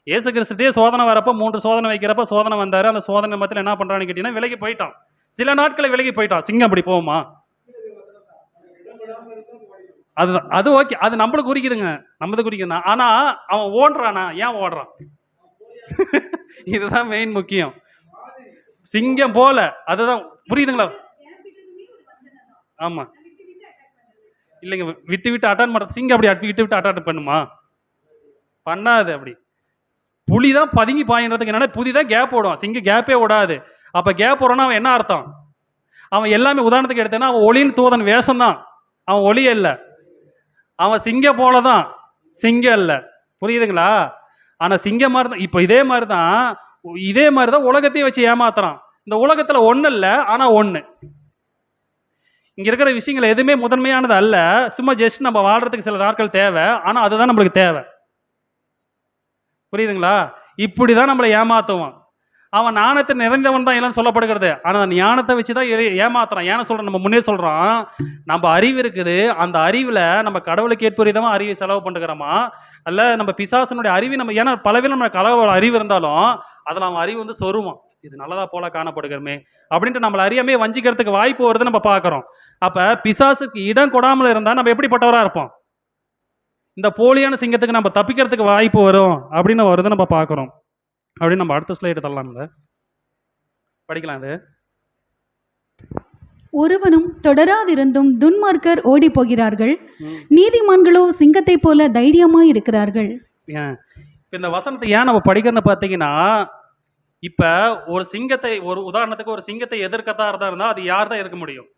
[SPEAKER 1] ஏசு கிறிஸ்துட்டே சோதனை வரப்போ 3 சோதனை வைக்கிறப்ப சோதனை வந்தார், அந்த சோதனை மத்தியில் என்ன பண்ணுறான்னு கேட்டீங்கன்னா விலகி போயிட்டான். சில நாட்களை விலகி போயிட்டான். சிங்கம் அப்படி போகுமா? அதுதான், அது ஓகே, அது நம்மளுக்கு குறிக்குதுங்க, நம்மளுக்கு குறிக்குதுண்ணா. ஆனால் அவன் ஓடுறானா? ஏன் ஓடுறான்? இதுதான் மெயின் முக்கியம். சிங்கம் போல, அதுதான் புரியுதுங்களா? ஆமாம், இல்லைங்க, விட்டு விட்டு அட்டான் பண்ணுறது. சிங்கம் அப்படி விட்டு விட்டு அட்டான் பண்ணுமா? பண்ணாது. அப்படி புலி தான் பதுங்கி பாயின்றதுக்கு என்னன்னா புதிதான் கேப் விடும், சிங்கம் கேப்பே விடாது. அப்போ கேப் விடனா அவன் என்ன அர்த்தம்? அவன் எல்லாமே உதாரணத்துக்கு எடுத்தேன்னா அவன் ஒளியின் தூதன் வேஷம் தான், அவன் ஒளியே இல்லை. அவன் சிங்கம் போல தான், சிங்கம் இல்லை. புரியுதுங்களா? ஆனால் சிங்கம் மாதிரி தான். இப்போ இதே மாதிரி தான் உலகத்தையும் வச்சு ஏமாத்துறான். இந்த உலகத்தில் ஒன்றும் இல்லை, ஆனால் ஒன்று. இங்கே இருக்கிற விஷயங்கள் எதுவுமே முதன்மையானது அல்ல, சும்மா ஜஸ்ட் நம்ம வாழ்றதுக்கு சில நாட்கள் தேவை, ஆனால் அதுதான் நம்மளுக்கு தேவை. புரியுதுங்களா? இப்படி தான் நம்மளை ஏமாத்துவான். அவன் ஞானத்தை நிறைந்தவன் தான் இல்லைன்னு சொல்லப்படுகிறது, ஆனால் ஞானத்தை வச்சு தான் ஏமாத்துறான். ஏன்னு சொல்கிறேன், நம்ம முன்னே சொல்கிறோம், நம்ம அறிவு இருக்குது, அந்த அறிவில் நம்ம கடவுளுக்கு ஏற்புரிதமாக அறிவை செலவு பண்ணுறோமா, அல்ல நம்ம பிசாசனுடைய அறிவு நம்ம, ஏன்னா பலவில் நம்ம கடவுள் அறிவு இருந்தாலும் அதில் அவன் அறிவு வந்து சொருவான், இது நல்லதா போல காணப்படுகிறமே அப்படின்ட்டு நம்மளை அறியாமே வஞ்சிக்கிறதுக்கு வாய்ப்பு வருது நம்ம பார்க்குறோம். அப்போ பிசாசுக்கு இடம் கொடாமல் இருந்தால் நம்ம எப்படிப்பட்டவராக இருப்போம்? இந்த போலியான சிங்கத்துக்கு நம்ம தப்பிக்கிறதுக்கு வாய்ப்பு வரும் அப்படின்னு வருது நம்ம பார்க்குறோம். அப்படின்னு நம்ம அடுத்த ஸ்லைடு தரலாம்ல, படிக்கலாம். இது
[SPEAKER 4] ஒருவனும் தொடராதிருந்தும் துன்மார்க்கர் ஓடி போகிறார்கள், நீதிமான்களோ சிங்கத்தை போல தைரியமாய் இருக்கிறார்கள்.
[SPEAKER 1] இப்போ இந்த வசனத்தை ஏன் நம்ம படிக்கிறோன்னு பார்த்தீங்கன்னா, இப்போ ஒரு சிங்கத்தை, ஒரு உதாரணத்துக்கு ஒரு சிங்கத்தை எதிர்க்கத்தா இருந்தால் அது யார் தான் இருக்க முடியும்?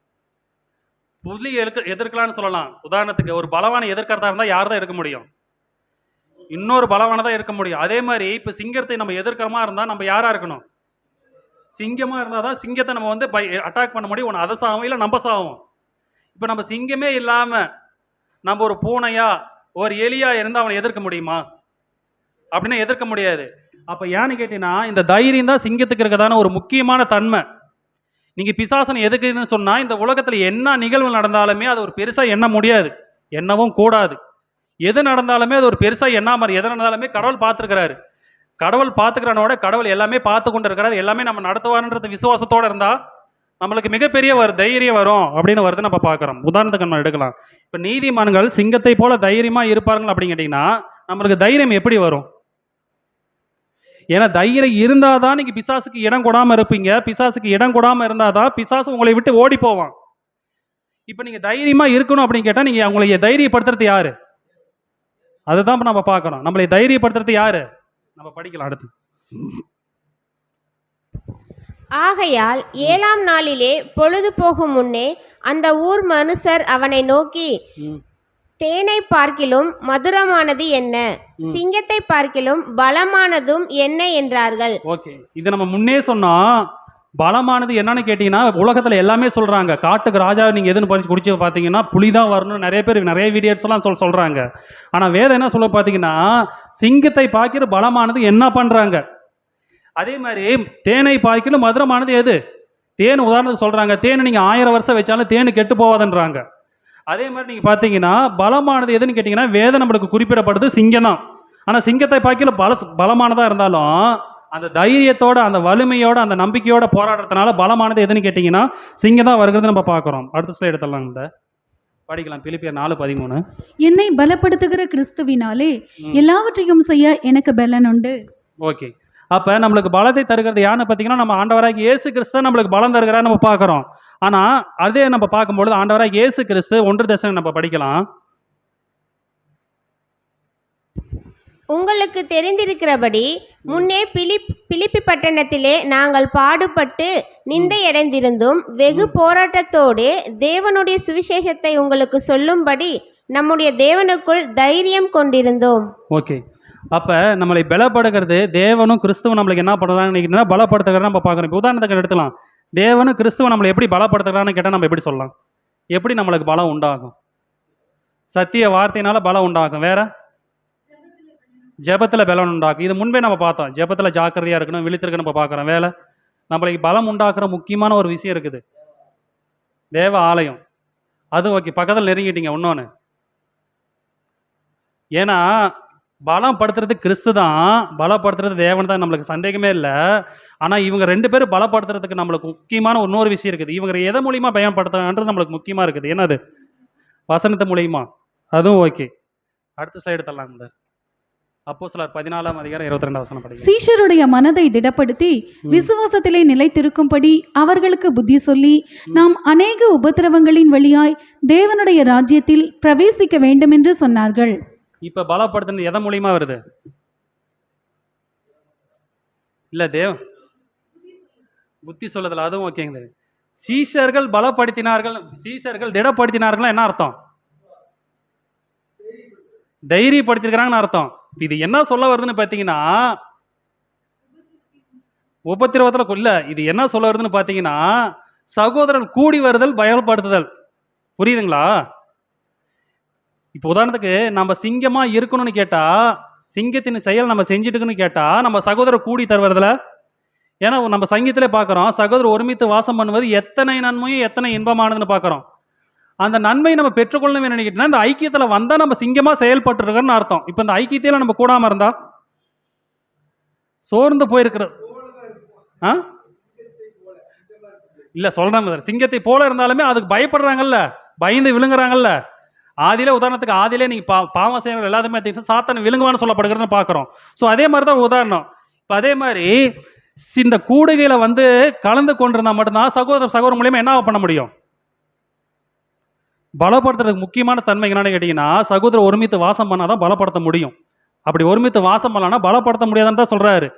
[SPEAKER 1] புலி எதிர்க்கலான்னு சொல்லலாம். உதாரணத்துக்கு ஒரு பலவானை எதிர்க்கிறதா இருந்தால் யார் தான் இருக்க முடியும்? இன்னொரு பலவானை தான் இருக்க முடியும். அதே மாதிரி இப்போ சிங்கத்தை நம்ம எதிர்க்கிறமா இருந்தால் நம்ம யாராக இருக்கணும்? சிங்கமாக இருந்தால் தான் சிங்கத்தை நம்ம வந்து அட்டாக் பண்ண முடியும். ஒன்று அதை சாவும், இல்லை நம்ம சாவும். இப்போ நம்ம சிங்கமே இல்லாமல் நம்ம ஒரு பூனையா ஒரு எலியா இருந்தால் அவனை எதிர்க்க முடியுமா? அப்படின்னா எதிர்க்க முடியாது. அப்போ ஏன்னு கேட்டீங்கன்னா, இந்த தைரியம் தான் சிங்கத்துக்கு இருக்கதான ஒரு முக்கியமான தன்மை. நீங்கள் பிசாசனை எதுக்குன்னு சொன்னால், இந்த உலகத்தில் என்ன நிகழ்வு நடந்தாலுமே அது ஒரு பெருசாக எண்ண முடியாது, எண்ணவும் கூடாது. எது நடந்தாலுமே அது ஒரு பெருசாக எண்ணாம, எது நடந்தாலுமே கடவுள் பார்த்துருக்கிறாரு. கடவுள் பார்த்துக்கிறனோட கடவுள் எல்லாமே பார்த்து கொண்டு இருக்கிறார், எல்லாமே நம்ம நடத்துவார்ன்றது விசுவாசத்தோடு இருந்தால் நம்மளுக்கு மிகப்பெரிய ஒரு தைரியம் வரும் அப்படின்னு வருது நம்ம பார்க்குறோம். உதாரணத்துக்கு நம்ம எடுக்கலாம். இப்போ நீதிமான்கள் சிங்கத்தை போல தைரியமாக இருப்பார்கள் அப்படின்னு கேட்டிங்கன்னா நம்மளுக்கு தைரியம் எப்படி வரும்? ஏன்னா தைரியம் இருந்தால் தான் நீங்கள் பிசாசுக்கு இடம் கொடாமல் இருப்பீங்க. பிசாசுக்கு இடம் கொடாமல் இருந்தால் தான் பிசாசு உங்களை விட்டு ஓடி போவான். இப்போ நீங்கள் தைரியமாக இருக்கணும் அப்படின்னு கேட்டால் நீங்கள் உங்களை தைரியப்படுத்துறது யாரு? அதுதான் நம்ம பார்க்கணும். நம்மளை தைரியப்படுத்துறது யாரு? நம்ம படிக்கலாம் அடுத்து.
[SPEAKER 2] ஆகையால் 7ஆம் நாளிலே பொழுது போகும் முன்னே அந்த ஊர் மனுஷர் அவனை நோக்கி, தேனை பார்க்கிலும் மதுரமானது என்ன, சிங்கத்தை பார்க்கிலும் பலமானதும் என்ன என்றார்கள்.
[SPEAKER 1] ஓகே, இது நம்ம முன்னே சொன்னோம். பலமானது என்னன்னு கேட்டீங்கன்னா, உலகத்துல எல்லாமே சொல்றாங்க. காட்டுக்கு ராஜா நீங்க எதுன்னு படிச்சு குடிச்சு பார்த்தீங்கன்னா புலிதான் வரணும், நிறைய பேர் நிறைய வீடியோஸ் எல்லாம் சொல்றாங்க. ஆனா வேதம் என்ன சொல்ல பார்த்தீங்கன்னா, சிங்கத்தை பார்க்கிற பலமானது என்ன பண்றாங்க. அதே மாதிரி தேனை பார்க்கிலும் மதுரமானது எது? தேன் உதாரணத்துக்கு சொல்றாங்க. தேனை நீங்க 1000 வருஷம் வச்சாலும் தேனு கெட்டு போவாதுன்றாங்க. அதே மாதிரி நீங்கள் பார்த்தீங்கன்னா பலமானது எதுன்னு கேட்டிங்கன்னா வேதம் நம்மளுக்கு குறிப்பிடப்படுது சிங்கம் தான். ஆனால் சிங்கத்தை பார்க்கல பலமானதாக இருந்தாலும் அந்த தைரியத்தோட, அந்த வலிமையோட, அந்த நம்பிக்கையோட போராடுறதுனால பலமானது எதுன்னு கேட்டிங்கன்னா சிங்கம் தான் வருகிறது நம்ம பார்க்குறோம். அடுத்த ஸ்லைடு எடுத்துடலாம். இந்த படிக்கலாம். பிலிப்பியர் 4:13.
[SPEAKER 4] என்னை பலப்படுத்துகிற கிறிஸ்துவினாலே எல்லாவற்றையும் செய்ய எனக்கு பலன் உண்டு.
[SPEAKER 1] ஓகே, அப்போ நம்மளுக்கு பலத்தை தருகிறது யாருன்னு பார்த்தீங்கன்னா நம்ம ஆண்டவராக இயேசு கிறிஸ்து நம்மளுக்கு பலம் தருகிறார் நம்ம பார்க்குறோம். ஆனால் அதே நம்ம பார்க்கும்பொழுது ஆண்டவராக இயேசு கிறிஸ்து 1 தெசலோனிக்கேயர் நம்ம படிக்கலாம்.
[SPEAKER 2] உங்களுக்கு தெரிந்திருக்கிறபடி முன்னே பிலிப்பி பட்டணத்திலே நாங்கள் பாடுபட்டு நிந்தையடைந்திருந்தும் வெகு போராட்டத்தோடு தேவனுடைய சுவிசேஷத்தை உங்களுக்கு சொல்லும்படி நம்முடைய தேவனுக்குள் தைரியம் கொண்டிருந்தோம்.
[SPEAKER 1] ஓகே, அப்போ நம்மளை பலப்படுகிறது தேவனும் கிறிஸ்துவும் நம்மளுக்கு என்ன பண்ணுறாங்கன்னு பலப்படுத்துகிறத நம்ம பார்க்குறோம். இப்போ உதாரணத்துக்கு எடுத்துலாம், தேவனும் கிறிஸ்துவ நம்மளை எப்படி பலப்படுத்துகிறான்னு கேட்டால் நம்ம எப்படி சொல்லலாம்? எப்படி நம்மளுக்கு பலம் உண்டாகும்? சத்திய வார்த்தையினால பலம் உண்டாகும். வேற ஜெபத்தில் பலம் உண்டாக்கும். இது முன்பே நம்ம பார்த்தோம். ஜெபத்தில் ஜாக்கிரதையாக இருக்கணும், விழித்திருக்க நம்ம பார்க்குறோம். வேலை நம்மளுக்கு பலம் உண்டாக்குற முக்கியமான ஒரு விஷயம் இருக்குது, தேவ ஆலயம். அது ஓகே, பக்கத்தில் நெருங்கிட்டீங்க. இன்னொன்று, ஏன்னா பலம் படுத்துறது கிறிஸ்து தான், பலப்படுத்துறது தேவன் தான், நம்மளுக்கு சந்தேகமே இல்லை. ஆனால் இவங்க ரெண்டு பேரும் பலப்படுத்துறதுக்கு நம்மளுக்கு முக்கியமான இன்னொரு விஷயம் இருக்குது. இவங்க எதை மூலியமாக பயன்படுத்துறாங்கன்றது நம்மளுக்கு முக்கியமாக இருக்குது. என்னது? வசனத்து மூலியமா. அதுவும் ஓகே. அடுத்த ஸ்லைடு தரலாம். இந்த அப்போஸ்தலர் 14ஆம் அதிகாரம் 22ஆம் வசனம் படிங்க.
[SPEAKER 4] சீஷருடைய மனதை திடப்படுத்தி விசுவாசத்திலே நிலைத்திருக்கும்படி அவர்களுக்கு புத்தி சொல்லி, நாம் அநேக உபத்திரவங்களின் வழியாய் தேவனுடைய ராஜ்யத்தில் பிரவேசிக்க வேண்டும் என்று சொன்னார்கள்.
[SPEAKER 1] இப்ப பலப்படுத்துறது எதை மூலியமா வருது? இல்ல புத்தி சொல்லுதல், அதுவும் ஓகேங்க. சீஷர்கள் பலப்படுத்தினார்கள், சீஷர்கள் திடப்படுத்தினார்கள். என்ன அர்த்தம்? தைரியப்படுத்திருக்கிறாங்கன்னு அர்த்தம். இது என்ன சொல்ல வருதுன்னு பார்த்தீங்கன்னா, உபத்திரவத்தில் இல்ல, இது என்ன சொல்ல வருதுன்னு பார்த்தீங்கன்னா, சகோதரன் கூடி வருதல், பயப்படுத்துதல். புரியுதுங்களா? இப்போ உதாரணத்துக்கு நம்ம சிங்கமா இருக்கணும்னு கேட்டா, சிங்கத்தின் செயல் நம்ம செஞ்சுட்டுக்குன்னு கேட்டா, நம்ம சகோதரர் கூடி தருவதில். ஏன்னா நம்ம சங்கீதத்திலே பார்க்குறோம், சகோதரர் ஒருமித்து வாசம் பண்ணுவது எத்தனை நன்மையும் எத்தனை இன்பமானதுன்னு பார்க்குறோம். அந்த நன்மையை நம்ம பெற்றுக்கொள்ளணும் நினைக்கிட்டோம்னா, இந்த ஐக்கியத்தில் வந்தால் நம்ம சிங்கமா செயல்பட்டுருக்கோன்னு அர்த்தம். இப்போ இந்த ஐக்கியத்தில் நம்ம கூடாமல் இருந்தா சோர்ந்து போயிருக்கிறது. இல்லை சொல்கிறேன், சிங்கத்தை போல இருந்தாலுமே அதுக்கு பயப்படுறாங்கல்ல, பயந்து விழுங்குறாங்கல்ல. ஆதியிலே உதாரணத்துக்கு, ஆதியிலே நீங்கள் பாவம் செய்யற எல்லாத்தையுமே சாத்தானை விழுங்குவான்னு சொல்லப்படுகிறதுன்னு பார்க்குறோம். ஸோ அதே மாதிரி தான் உதாரணம். இப்போ அதே மாதிரி இந்த கூடுகையில வந்து கலந்து கொண்டிருந்தா மட்டும்தான் சகோதர மூலியமா என்ன பண்ண முடியும்? பலப்படுத்துறதுக்கு முக்கியமான தன்மை என்னன்னு கேட்டீங்கன்னா, சகோதரர் ஒருமித்து வாசம் பண்ணாதான் பலப்படுத்த முடியும். அப்படி ஒருமித்து வாசம் பண்ணலாம்னா பலப்படுத்த முடியாதுன்னு தான் சொல்றாரு.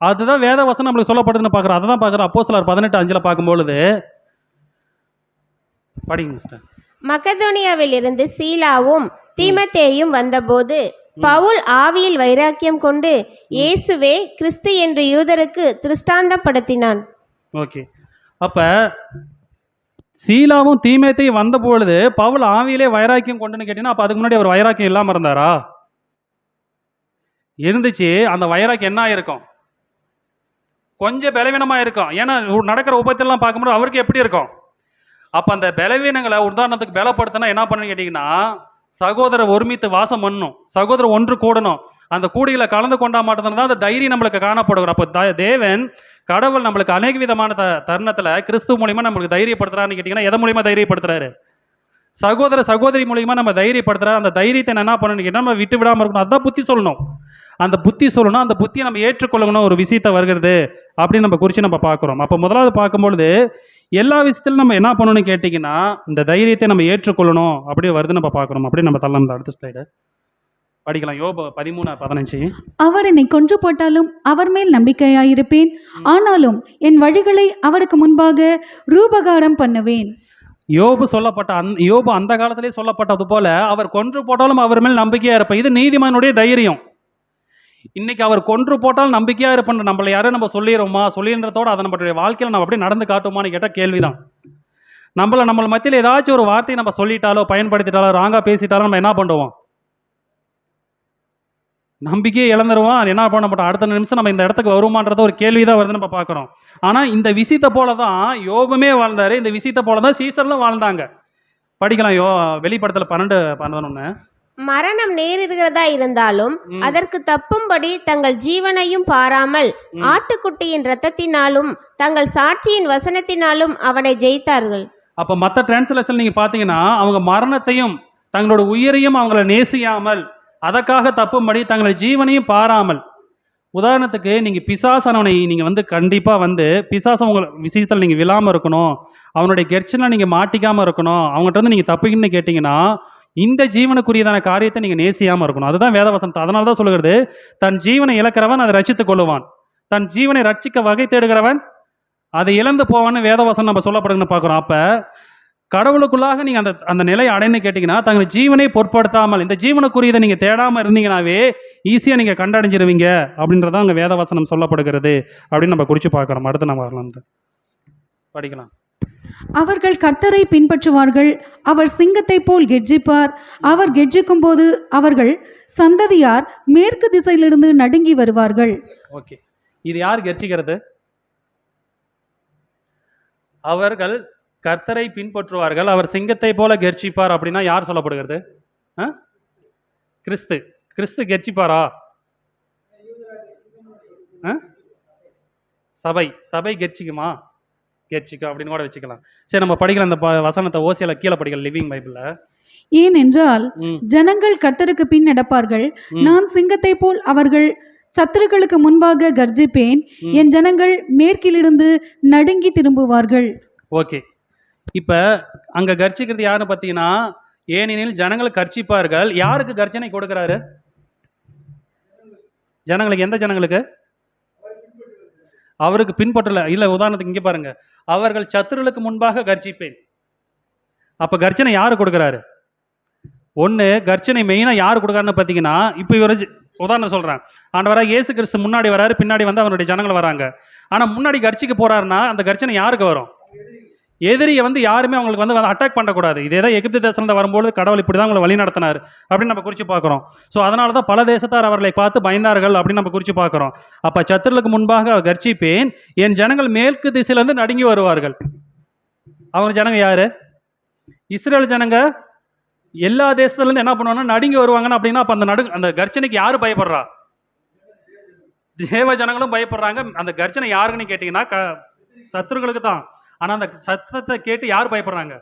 [SPEAKER 1] அதுதான் வேத வசனம் நம்மளுக்கு சொல்லப்படுதுன்னு பார்க்குறோம். அதை தான் பார்க்குறோம். அப்போஸ்தலர் 18:5 பார்க்கும்பொழுது படிங்க சிஸ்டர்.
[SPEAKER 2] மக்கதோனியாவில் இருந்து சீலாவும் தீமத்தேயும் வந்தபோது பவுல் ஆவியில் வைராக்கியம் கொண்டு இயேசுவே கிறிஸ்து என்று யூதருக்கு திருஷ்டாந்தப்படுத்தினான்.
[SPEAKER 1] ஓகே, அப்ப சீலாவும் தீமேத்தையும் வந்த பொழுது பவுல் ஆவியிலே வைராக்கியம் கொண்டுன்னு கேட்டீங்கன்னா, அப்ப அதுக்கு முன்னாடி அவர் வைராக்கியம் இல்லாம இருந்தாரா? இருந்துச்சு. அந்த வைராக்கியம் என்ன இருக்கும்? கொஞ்சம் பலவீனமா இருக்கும். ஏன்னா நடக்கிற உபத்திலாம் பார்க்கும்போது அவருக்கு எப்படி இருக்கும்? அப்ப அந்த பலவீனங்களை உதாரணத்துக்கு பலப்படுத்தினா என்ன பண்ணு கேட்டீங்கன்னா, சகோதரர் ஒருமித்து வாசம் பண்ணணும், சகோதரர் ஒன்று கூடணும். அந்த கூடியில கலந்து கொண்டா மட்டும்தான் அந்த தைரியம் நம்மளுக்கு காணப்படுகிறோம். அப்போ தேவன் கடவுள் நம்மளுக்கு அநேக விதமான தருணத்துல கிறிஸ்துவ மூலியமா நம்மளுக்கு தைரியப்படுத்துறான்னு கேட்டீங்கன்னா, எதை மூலியமா தைரியப்படுத்துறாரு? சகோதர சகோதரி மூலியமா நம்ம தைரியப்படுத்துறாரு. அந்த தைரியத்தை என்ன பண்ணணும் கேட்டா, நம்ம விட்டு விடாம இருக்கணும். அதான் புத்தி சொல்லணும். அந்த புத்தி சொல்லணும், அந்த புத்தியை நம்ம ஏற்றுக்கொள்ளணும். ஒரு விஷயத்தை வருகிறது அப்படின்னு நம்ம குறித்து நம்ம பார்க்குறோம். அப்போ முதலாவது பார்க்கும்பொழுது எல்லா விஷயத்திலும் நம்ம என்ன பண்ணணும்னு கேட்டிங்கன்னா, இந்த தைரியத்தை நம்ம ஏற்றுக்கொள்ளணும் அப்படி வருது நம்ம பார்க்குறோம். அப்படி நம்ம தள்ளலாம். அடுத்த ஸ்லைடு படிக்கலாம். யோபு 13:15.
[SPEAKER 4] அவர் என்னை கொன்று போட்டாலும் அவர் மேல் நம்பிக்கையாயிருப்பேன், ஆனாலும் என் வழிகளை அவருக்கு முன்பாக ரூபகாரம் பண்ணுவேன். யோபு அந்த காலத்திலே சொல்லப்பட்டது போல, அவர் கொன்று போட்டாலும் அவர் மேல் நம்பிக்கையா இருப்பேன். இது நீதிமானுடைய தைரியம். இன்னைக்கு அவர் கொன்று போட்டால் நம்பிக்கையா இருப்பேன் நம்மளை யாரும் நம்ம சொல்லிடுறோமா? சொல்லின்றதோட அதை நம்மளுடைய வாழ்க்கையில் நம்ம அப்படியே நடந்து காட்டுமான்னு கேட்டால் கேள்விதான். நம்மள மத்தியில் ஏதாச்சும் ஒரு வார்த்தையை நம்ம சொல்லிட்டாலோ பயன்படுத்திட்டாலோ ராங்கா பேசிட்டாலோ நம்ம என்ன பண்ணுவோம்? நம்பிக்கையே இழந்துருவோம். என்ன பண்ண மாட்டோம்? அடுத்த நிமிஷம் நம்ம இந்த இடத்துக்கு வருமானது ஒரு கேள்விதான் வருதுன்னு நம்ம பார்க்குறோம். ஆனால் இந்த விஷயத்தை போல தான் யோபுமே வாழ்ந்தாரு. இந்த விஷயத்தை போல தான் சீசர்லாம் வாழ்ந்தாங்க. படிக்கலாம். வெளிப்படுத்தல 12:11.
[SPEAKER 2] மரணம் நேரிடுகிறதா இருந்தாலும் அதற்கு தப்பும்படி தங்கள் ஜீவனையும் பாராமல் ஆட்டுக்குட்டியின் இரத்தத்தினாலும் தங்கள் சாட்சியின் வசனத்தினாலும் அவனை ஜெயித்தார்கள்.
[SPEAKER 1] அப்ப மற்ற டிரான்ஸ்லேஷன் நீங்க பாத்தீங்கன்னா, அவங்க மரணத்தையும் தங்களோட உயிரையும் அவங்கள நேசியாமல் அதற்காக தப்பும்படி தங்கள் ஜீவனையும் பாராமல். உதாரணத்துக்கு நீங்க பிசாசானவனை நீங்க வந்து கண்டிப்பா வந்து பிசாசம் உங்க விஷயத்தில் நீங்க விழாம இருக்கணும், அவனுடைய கெர்ச்சனை நீங்க மாட்டிக்காம இருக்கணும், அவங்ககிட்ட வந்து நீங்க தப்பிக்கணும்னு கேட்டீங்கன்னா, இந்த ஜீவனுக்குரியதான காரியத்தை நீங்கள் நேசியாமல் இருக்கணும். அதுதான் வேதவசனம். அதனால தான் சொல்லுகிறது, தன் ஜீவனை இழக்கிறவன் அதை ரட்சித்துக் கொள்ளுவான், தன் ஜீவனை ரட்சிக்க வகை தேடுகிறவன் அதை இழந்து போவான்னு வேதவசனம் நம்ம சொல்லப்படுதுன்னு பார்க்குறோம். அப்போ கடவுளுக்குள்ளாக நீங்கள் அந்த நிலையை அடைன்னு கேட்டிங்கன்னா, தங்கள் ஜீவனை பொருட்படுத்தாமல் இந்த ஜீவனுக்குரியதை நீங்கள் தேடாமல் இருந்தீங்கன்னாவே ஈஸியாக நீங்கள் கண்டடைஞ்சிருவீங்க அப்படின்றதான் அங்கே வேதவசனம் சொல்லப்படுகிறது அப்படின்னு நம்ம குறித்து பார்க்குறோம். அடுத்து நம்ம வரலாம், படிக்கலாம்.
[SPEAKER 4] அவர்கள் கர்த்தரை பின்பற்றுவார்கள், அவர் சிங்கத்தை போல் கெர்ச்சிப்பார். அவர் கெர்ச்சிக்கும் போது அவர்கள் சந்ததியார் மேற்கு திசையிலிருந்து நடுங்கி வருவார்கள்.
[SPEAKER 1] ஓகே, இது யார் கெர்ச்சிக்கிறது? அவர்கள் கர்த்தரை பின்பற்றுவார்கள், அவர் சிங்கத்தை போல கெர்ச்சிப்பார் அப்படின்னா யார் சொல்லப்படுகிறது? கிறிஸ்து. கிறிஸ்து கெர்ச்சிப்பாரா? சபை கெர்ச்சிக்குமா? கெர்ச்சிக்கும் அப்படின்னு கூட வச்சுக்கலாம். சரி, நம்ம படிக்கலாம் அந்த வசனத்தை. ஓசியால கீழே படிக்கலாம், லிவிங் பைபிள்ல.
[SPEAKER 4] ஏனென்றால் ஜனங்கள் கர்த்தருக்கு பின் நடப்பார்கள், நான் சிங்கத்தை போல் அவர்கள் சத்துருக்களுக்கு முன்பாக கர்ஜிப்பேன், என் ஜனங்கள் மேற்கிலிருந்து நடுங்கி திரும்புவார்கள்.
[SPEAKER 1] ஓகே, இப்போ அங்கே கர்ச்சிக்கிறது யாருன்னு பார்த்தீங்கன்னா, ஏனெனில் ஜனங்கள் கர்ச்சிப்பார்கள். யாருக்கு கர்ச்சனை கொடுக்குறாரு? ஜனங்களுக்கு. எந்த ஜனங்களுக்கு? அவருக்கு பின்பற்றல. இல்லை, உதாரணத்துக்கு இங்கே பாருங்க, அவர்கள் சத்துருளுக்கு முன்பாக கர்ச்சிப்பேன். அப்போ கர்ச்சனை யாரு கொடுக்குறாரு? ஒன்று, கர்ச்சனை மெயினாக யார் கொடுக்குறாருன்னு பார்த்தீங்கன்னா, இப்போ இவர் உதாரணம் சொல்கிறேன், ஆண்டவராக இயேசு கிறிஸ்து முன்னாடி வராரு, பின்னாடி வந்து அவனுடைய ஜனங்கள் வராங்க. ஆனால் முன்னாடி கர்ச்சிக்க போறாருன்னா அந்த கர்ச்சனை யாருக்கு வரும்? எதிரியை வந்து யாருமே அவங்களுக்கு வந்து அட்டாக் பண்ணக்கூடாது. இதே தான் எகிப்து தேசத்தில் வரும்போது கடவுள் இப்படி தான் அவங்களை வழி நடத்தினார் அப்படின்னு நம்ம குறித்து பார்க்குறோம். ஸோ அதனால தான் பல தேசத்தார் அவர்களை பார்த்து பயந்தார்கள் அப்படின்னு நம்ம குறித்து பார்க்குறோம். அப்போ சத்துருளுக்கு முன்பாக கர்ச்சிப்பேன், என் ஜனங்கள் மேற்கு திசையிலேருந்து நடுங்கி வருவார்கள். அவங்க ஜனங்க யாரு? இஸ்ரேல் ஜனங்க. எல்லா தேசத்துலேருந்து என்ன பண்ணுவாங்கன்னா நடுங்கி வருவாங்கன்னு. அப்படின்னா அப்போ அந்த கர்ச்சனைக்கு யார் பயப்படுறா? தேவ ஜனங்களும் பயப்படுறாங்க. அந்த கர்ச்சனை யாருக்குன்னு கேட்டிங்கன்னா சத்துருக்களுக்கு தான். ஆனால் அந்த சத்தத்தை கேட்டு யார் பயப்படுறாங்க?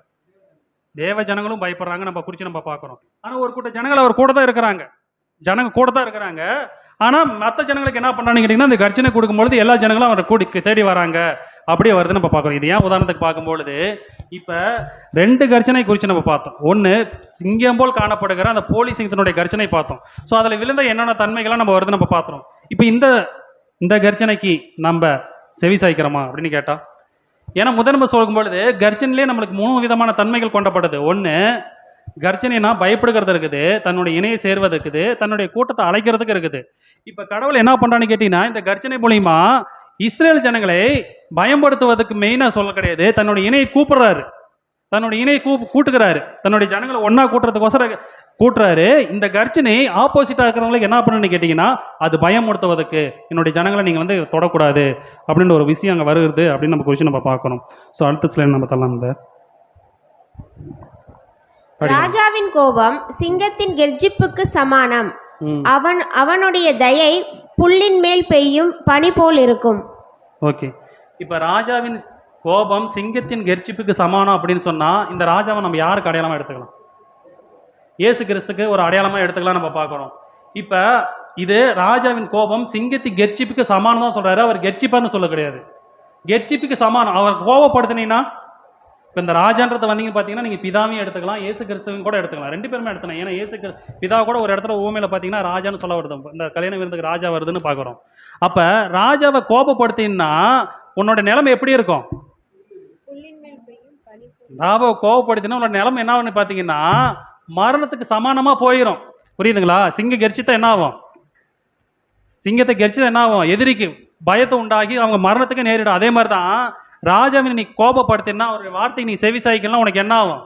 [SPEAKER 1] தேவ ஜனங்களும் பயப்படுறாங்க. நம்ம குறித்து நம்ம பார்க்குறோம். ஆனால் ஒரு கூட்ட ஜனங்கள் அவர் கூட தான் இருக்கிறாங்க, ஜனங்க கூட தான் இருக்கிறாங்க. ஆனால் மற்ற ஜனங்களுக்கு என்ன பண்ணுறான்னு கேட்டிங்கன்னா, அந்த கர்ச்சனை கொடுக்கும்பொழுது எல்லா ஜனங்களும் அவரை கூடி தேடி வராங்க. அப்படியே வருதுன்னு நம்ம பார்க்குறோம். இது ஏன் உதாரணத்துக்கு பார்க்கும்பொழுது, இப்போ 2 கர்ச்சனை குறித்து நம்ம பார்த்தோம். ஒன்று, சிங்கம் போல் காணப்படுகிற அந்த போலி சிங்கத்தினுடைய கர்ச்சனை பார்த்தோம். ஸோ அதில் விழுந்த என்னென்ன தன்மைகள்லாம் நம்ம வருது நம்ம பார்த்துறோம். இப்போ இந்த கர்ச்சனைக்கு நம்ம செவி சாய்க்கிறோமா அப்படின்னு கேட்டால், ஏன்னா முதன்மை சொல்லும்பொழுது கர்ச்சனையிலே நம்மளுக்கு 3 விதமான தன்மைகள் கொண்டப்படுது. ஒன்று, கர்ச்சனைனா பயப்படுகிறது இருக்குது, தன்னுடைய இணையை சேர்வது இருக்குது, தன்னுடைய கூட்டத்தை அழைக்கிறதுக்கு இருக்குது. இப்போ கடவுள் என்ன பண்ணுறான்னு கேட்டிங்கன்னா, இந்த கர்ச்சனை மூலிமா இஸ்ரேல் ஜனங்களை பயன்படுத்துவதற்கு மெயினாக சொல்ல கிடையாது, தன்னுடைய இணையை கூப்பிடுறாரு, தன்னுடைய இணையை கூட்டுக்கிறாரு, தன்னுடைய ஜனங்களை ஒன்றா கூட்டுறதுக்கோசரம் கூட்டுறாரு. இந்த கர்ச்சனை ஆப்போசிட்டாக இருக்கிறவங்களுக்கு என்ன பண்ணுன்னு கேட்டிங்கன்னா, அது பயமுறுத்துவதற்கு, என்னுடைய ஜனங்களை நீங்கள் வந்து தொடக்கூடாது அப்படின்ற ஒரு விஷயம் அங்கே வருகிறது அப்படின்னு நம்ம குறித்து நம்ம பார்க்கணும். ஸோ அடுத்த ஸ்லைட் நம்ம தரலாம்.
[SPEAKER 2] ராஜாவின் கோபம் சிங்கத்தின் கெர்ச்சிப்புக்கு சமானம், அவனுடைய தயை புல்லின் மேல் பெய்யும் பனி போல் இருக்கும்.
[SPEAKER 1] ஓகே, இப்போ ராஜாவின் கோபம் சிங்கத்தின் கெர்ச்சிப்புக்கு சமானம் அப்படின்னு சொன்னால், இந்த ராஜாவை நம்ம யாருக்கு அடையாளமாக எடுத்துக்கலாம்? இயேசு கிறிஸ்துக்கு ஒரு அடையாளமாக எடுத்துக்கலாம் நம்ம பார்க்குறோம். இப்போ இது ராஜாவின் கோபம் சிங்கத்தின் கெர்ச்சிப்புக்கு சமானம் தான் சொல்கிறாரு. அவர் கெர்ச்சிப்பார்னு சொல்ல கிடையாது, கெர்ச்சிப்புக்கு சமானம். அவர் கோபப்படுத்தினீங்கன்னா, இப்போ இந்த ராஜான்றதை வந்தீங்கன்னு பார்த்தீங்கன்னா, நீங்கள் பிதாவையும் எடுத்துக்கலாம், இயேசு கிறிஸ்துவையும் கூட எடுத்துக்கலாம், 2 பேருமே எடுத்துக்கலாம். ஏன்னா இயேசு பிதா கூட ஒரு இடத்துல ஊமையில் பார்த்தீங்கன்னா ராஜான்னு சொல்ல வருது, இந்த கல்யாண விருந்துக்கு ராஜா வருதுன்னு பார்க்குறோம். அப்போ ராஜாவை கோபப்படுத்தினா உன்னோட நிலைமை எப்படி இருக்கும்? ராஜாவை கோபப்படுத்தினா உன்னோட நிலைமை என்ன ஆகுன்னு பார்த்தீங்கன்னா, மரணத்துக்கு சமானமாக போயிடும். புரியுதுங்களா? சிங்கம் கெர்ச்சித்தா என்ன ஆகும்? சிங்கத்தை கெர்ச்சித்தா என்ன ஆகும்? எதிரிக்கு பயத்தை உண்டாகி அவங்க மரணத்துக்கு நேரிடும். அதே மாதிரி தான் ராஜாவின் நீ கோபப்படுத்தினா, அவருடைய வார்த்தைக்கு நீ செவி சாய்க்கலாம், உனக்கு என்ன ஆகும்?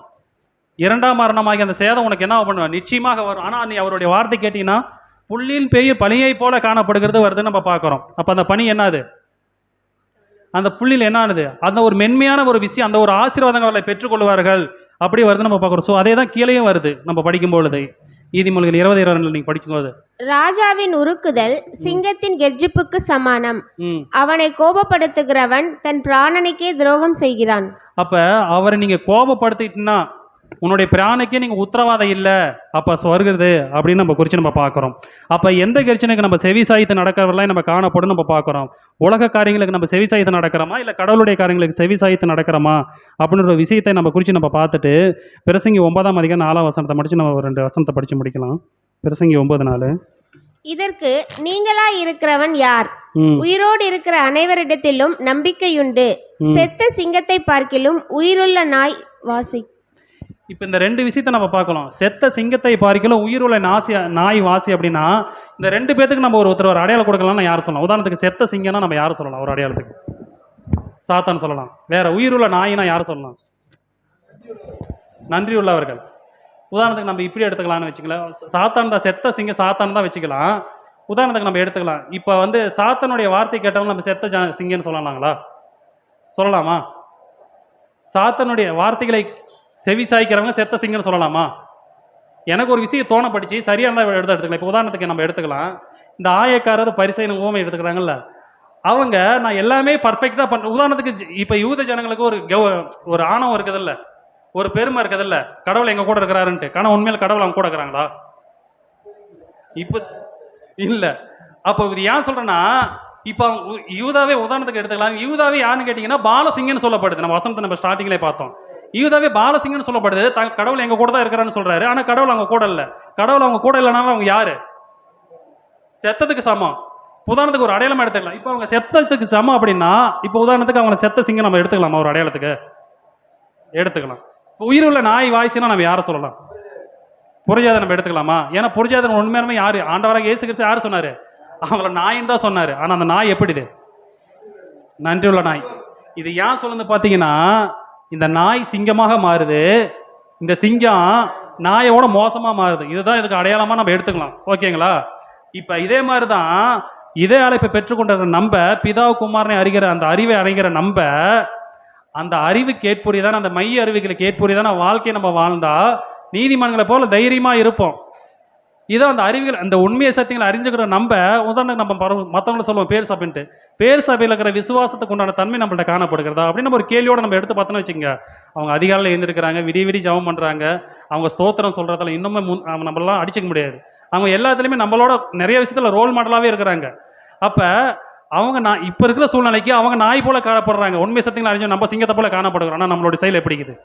[SPEAKER 1] 2ஆம் மரணமாகி அந்த சேதம் உனக்கு என்ன பண்ணுவேன்? நிச்சயமாக வரும். ஆனால் நீ அவருடைய வார்த்தை கேட்டீங்கன்னா, புள்ளியில் பெய்யும் பனியை போல காணப்படுகிறது வருதுன்னு நம்ம பார்க்குறோம். அப்போ அந்த பனி என்னது? அந்த புள்ளியில் என்ன ஆனது? அந்த ஒரு மென்மையான ஒரு விஷயம், அந்த ஒரு ஆசீர்வாதங்களை பெற்றுக்கொள்வார்கள், அப்படி வருதுன்னு நம்ம பார்க்குறோம். ஸோ அதே தான் கீழேயும் வருது நம்ம படிக்கும் பொழுது. நீதிமொழிகள் 20:22 நீங்கள் படிக்கும்போது,
[SPEAKER 2] ராஜாவின் உருக்குதல் சிங்கத்தின் கெர்ச்சிப்புக்கு சமானம், அவனை கோபப்படுத்துகிறவன் தன் பிராணனுக்கே துரோகம் செய்கிறான்.
[SPEAKER 1] அப்ப அவரை நீங்க கோபப்படுத்திட்டுனா உன்னுடைய பிராணிக்கே நீங்கள் உத்தரவாதம் இல்லை, அப்போ சொர்கிறது அப்படின்னு நம்ம குறித்து நம்ம பார்க்குறோம். அப்போ எந்த கர்ச்சனைக்கு நம்ம செவி சாய்த்து நடக்கிறவர்களாம் நம்ம காணப்படும் நம்ம பார்க்குறோம். உலக காரியங்களுக்கு நம்ம செவி சாய்த்து நடக்கிறோமா, இல்லை கடவுளுடைய காரியங்களுக்கு செவி சாய்த்து நடக்கிறோமா அப்படின்ற ஒரு விஷயத்தை நம்ம குறித்து நம்ம பார்த்துட்டு பிரசங்கி 9ஆம் அதிகாரம் 4ஆம் வசனத்தை முடிச்சு நம்ம ஒரு 2 வசனத்தை படித்து முடிக்கலாம். பிரசங்கி 9:4.
[SPEAKER 2] இதற்கு நீங்களாய் இருக்கிறவன் யார்? உயிரோடு இருக்கிற அனைவரிடத்திலும் நம்பிக்கையுண்டு. செத்த சிங்கத்தை பார்க்கிலும் உயிருள்ள நாய் வாசி.
[SPEAKER 1] இப்போ இந்த 2 விஷயத்தை நம்ம பார்க்கலாம். செத்த சிங்கத்தை பார்க்கலாம் உயிருள்ள நாய் வாசி அப்படின்னா இந்த 2 பேத்துக்கு நம்ம ஒருத்தர் ஒரு அடையாளம் கொடுக்கலாம்னு யார் சொல்லலாம்? உதாரணத்துக்கு செத்த சிங்கம்னா நம்ம யார் சொல்லலாம் ஒரு அடையாளத்துக்கு? சாத்தான் சொல்லலாம். வேற உயிருள்ள நாயினா யார் சொல்லலாம்? நன்றி உள்ளவர்கள். உதாரணத்துக்கு நம்ம இப்படி எடுத்துக்கலாம்னு வச்சுக்கலாம். சாத்தான் தான், செத்த சிங்கம் சாத்தான் தான் வச்சுக்கலாம். உதாரணத்துக்கு நம்ம எடுத்துக்கலாம். இப்போ வந்து சாத்தானுடைய வார்த்தை கேட்டவங்க நம்ம செத்த சிங்கன்னு சொல்லலாங்களா? சொல்லலாமா? சாத்தானுடைய வார்த்தைகளை செவி சாய்க்கிறவங்க செத்த சிங்கன்னு சொல்லலாமா? எனக்கு ஒரு விஷயம் தோணப்பட்டுச்சு, சரியானதாக எடுத்துக்கலாம். இப்போ உதாரணத்துக்கு நம்ம எடுத்துக்கலாம். இந்த ஆயக்காரர் பரிசேயன் ஊமை எடுத்துக்கிறாங்கல்ல, அவங்க நான் எல்லாமே பர்ஃபெக்டாக பண்ணுறேன். உதாரணத்துக்கு இப்போ யூத ஜனங்களுக்கு ஒரு ஆணவம் இருக்குதில்ல, ஒரு பெருமை இருக்குதில்ல, கடவுள் எங்கள் கூட இருக்கிறாருன்ட்டு. ஆனால் உண்மையில் கடவுள் அவங்க கூட இருக்கிறாங்களா? இப்போ இல்லை. அப்போ இது ஏன் சொல்கிறேன்னா, இப்போ யூதாவே உதாரணத்துக்கு எடுத்துக்கலாம். யூதாவே யாருன்னு கேட்டிங்கன்னா பாலசிங்கன்னு சொல்லப்படுது. நம்ம வசனத்தை நம்ம ஸ்டார்டிங்லேயே பார்த்தோம். யூதாவே பாலசிங்கன்னு சொல்லப்படுது. கடவுள் எங்கள் கூட தான் இருக்கிறான்னு சொல்கிறாரு. ஆனால் கடவுள் அவங்க கூட இல்லை. கடவுள் அவங்க கூட இல்லைனாலும் அவங்க யார்? செத்ததுக்கு சமம். உதாரணத்துக்கு ஒரு அடையாளமாக எடுத்துக்கலாம். இப்போ அவங்க செத்ததுக்கு சமம் அப்படின்னா, இப்போ உதாரணத்துக்கு அவங்க செத்த சிங்கம் நம்ம எடுத்துக்கலாமா ஒரு அடையாளத்துக்கு? எடுத்துக்கலாம். உயிருள்ள நாய் வாய்ஸ்னா நம்ம யாரை சொல்லலாம்? புரிஞ்சாத நம்ம எடுத்துக்கலாமா? ஏன்னா புரிஞ்சாத உண்மையாலுமே யார்? ஆண்டவராக இயேசு கிறிஸ்து யார் சொன்னார்? அவங்கள நாயின்னு தான் சொன்னார். ஆனால் அந்த நாய் எப்படி? நன்றியுள்ள நாய். இது ஏன் சொல்லுது பார்த்தீங்கன்னா, இந்த நாய் சிங்கமாக மாறுது, இந்த சிங்கம் நாயோட மோசமாக மாறுது. இதுதான் இதுக்கு அடையாளமாக நம்ம எடுத்துக்கலாம். ஓகேங்களா? இப்போ இதே மாதிரி தான் இதே அழைப்பை பெற்றுக்கொண்ட நம்ப, பிதா குமாரனை அறிகிற அந்த அறிவை அடைகிற நம்ப, அந்த அறிவுக்கு ஏற்புரியதான அந்த மைய அறிவுகளுக்கு ஏற்புரியதான வாழ்க்கையை நம்ம வாழ்ந்தா நீதிமன்றங்களை போல தைரியமாக இருப்போம். இதான் அந்த அறிவுகள், அந்த உண்மையை சத்தியங்களை அறிஞ்சுக்கிற நம்ப. உதாரணத்துக்கு நம்ம மற்றவங்களை சொல்லுவோம் பேர் சபைன்ட்டு. பேர் சபையில் இருக்கிற விசுவாசத்துக்கு உண்டான தன்மை நம்மள்ட்ட காணப்படுகிறதா அப்படின்னு நம்ம ஒரு கேள்வியோடு நம்ம எடுத்து பார்த்தோன்னு வச்சுங்க. அவங்க அதிகாலையில் எழுந்திருக்கிறாங்க, விடிய ஜெபம் பண்ணுறாங்க, அவங்க ஸ்தோத்திரம் சொல்கிறதால இன்னுமே நம்மளாம் அடிச்சிக்க முடியாது. அவங்க எல்லாத்துலேயுமே நம்மளோட நிறைய விஷயத்தில் ரோல் மாடலாகவே இருக்கிறாங்க. அப்போ அவங்க இப்போ இருக்கிற சூழ்நிலைக்கு அவங்க நாய் போல காணப்படுறாங்க. உண்மை சத்தியங்களை அறிஞ்சு நம்ம சிங்கத்தை போல காணப்படுகிறோம். ஆனால் நம்மளுடைய செயல் எப்படி இருக்குது?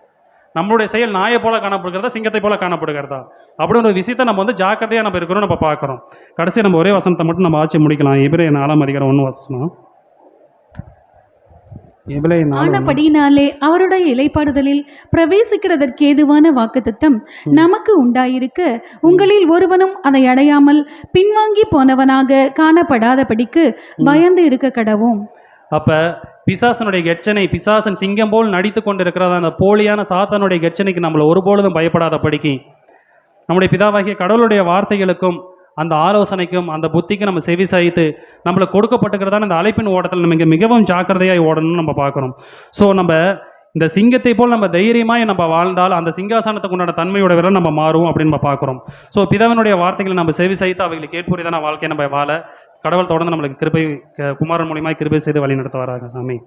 [SPEAKER 1] நம்மளுடைய செயல் நாயை போல காணப்படுகிறதா, சிங்கத்தை போல காணப்படுகிறதா? அப்படின்ற ஒரு விஷயத்தை நம்ம வந்து ஜாக்கிரதையாக நம்ம இருக்கிறோம், நம்ம பார்க்குறோம். கடைசி நம்ம ஒரே வசனத்தை மட்டும் நம்ம ஆட்சி முடிக்கலாம். எபிரேயர் 4ஆம் அதிகாரம் 1 வசனம்.
[SPEAKER 4] ஆனபடியினாலே அவருடைய இலைப்பாடுதலில் பிரவேசிக்கிறதற்கு ஏதுவான வாக்குத்தத்தம் நமக்கு உண்டாயிருக்க, உங்களில் ஒருவனும் அதை அடையாமல் பின்வாங்கி போனவனாக காணப்படாதபடிக்கு பயந்து இருக்க கடவும்.
[SPEAKER 1] அப்ப பிசாசனுடைய கெச்சனை, பிசாசன் சிங்கம் போல் நடித்து கொண்டு இருக்கிறதா அந்த போலியான சாத்தானுடைய கெச்சனைக்கு நம்மளை ஒருபொழுதும் பயப்படாதபடிக்கு நம்முடைய பிதாவாகிய கடவுளுடைய வார்த்தைகளுக்கும் அந்த ஆலோசனைக்கும் அந்த புத்திக்கும் நம்ம செவி சாய்த்து நம்மளுக்கு கொடுக்கப்பட்டுக்கிறதான அந்த அழைப்பின் ஓட்டத்தில் நம்ம மிகவும் ஜாக்கிரதையாக ஓடணும்னு நம்ம பார்க்குறோம். ஸோ நம்ம இந்த சிங்கத்தை போல் நம்ம தைரியமாக நம்ம வாழ்ந்தால் அந்த சிங்காசனத்துக்கு உண்டான தன்மையோட நம்ம மாறுவோம் அப்படின்னு நம்ம பார்க்குறோம். ஸோ பிதாவினுடைய வார்த்தைகளை நம்ம செவி சாய்த்து அவைகளுக்கு ஏற்புரியதான வாழ்க்கையை நம்ம வாழ கடவுள் தொடர்ந்து நம்மளுக்கு கிருபை, குமாரன் மூலியமாக கிருபை செய்து வழி நடத்துவாராக. ஆமென்.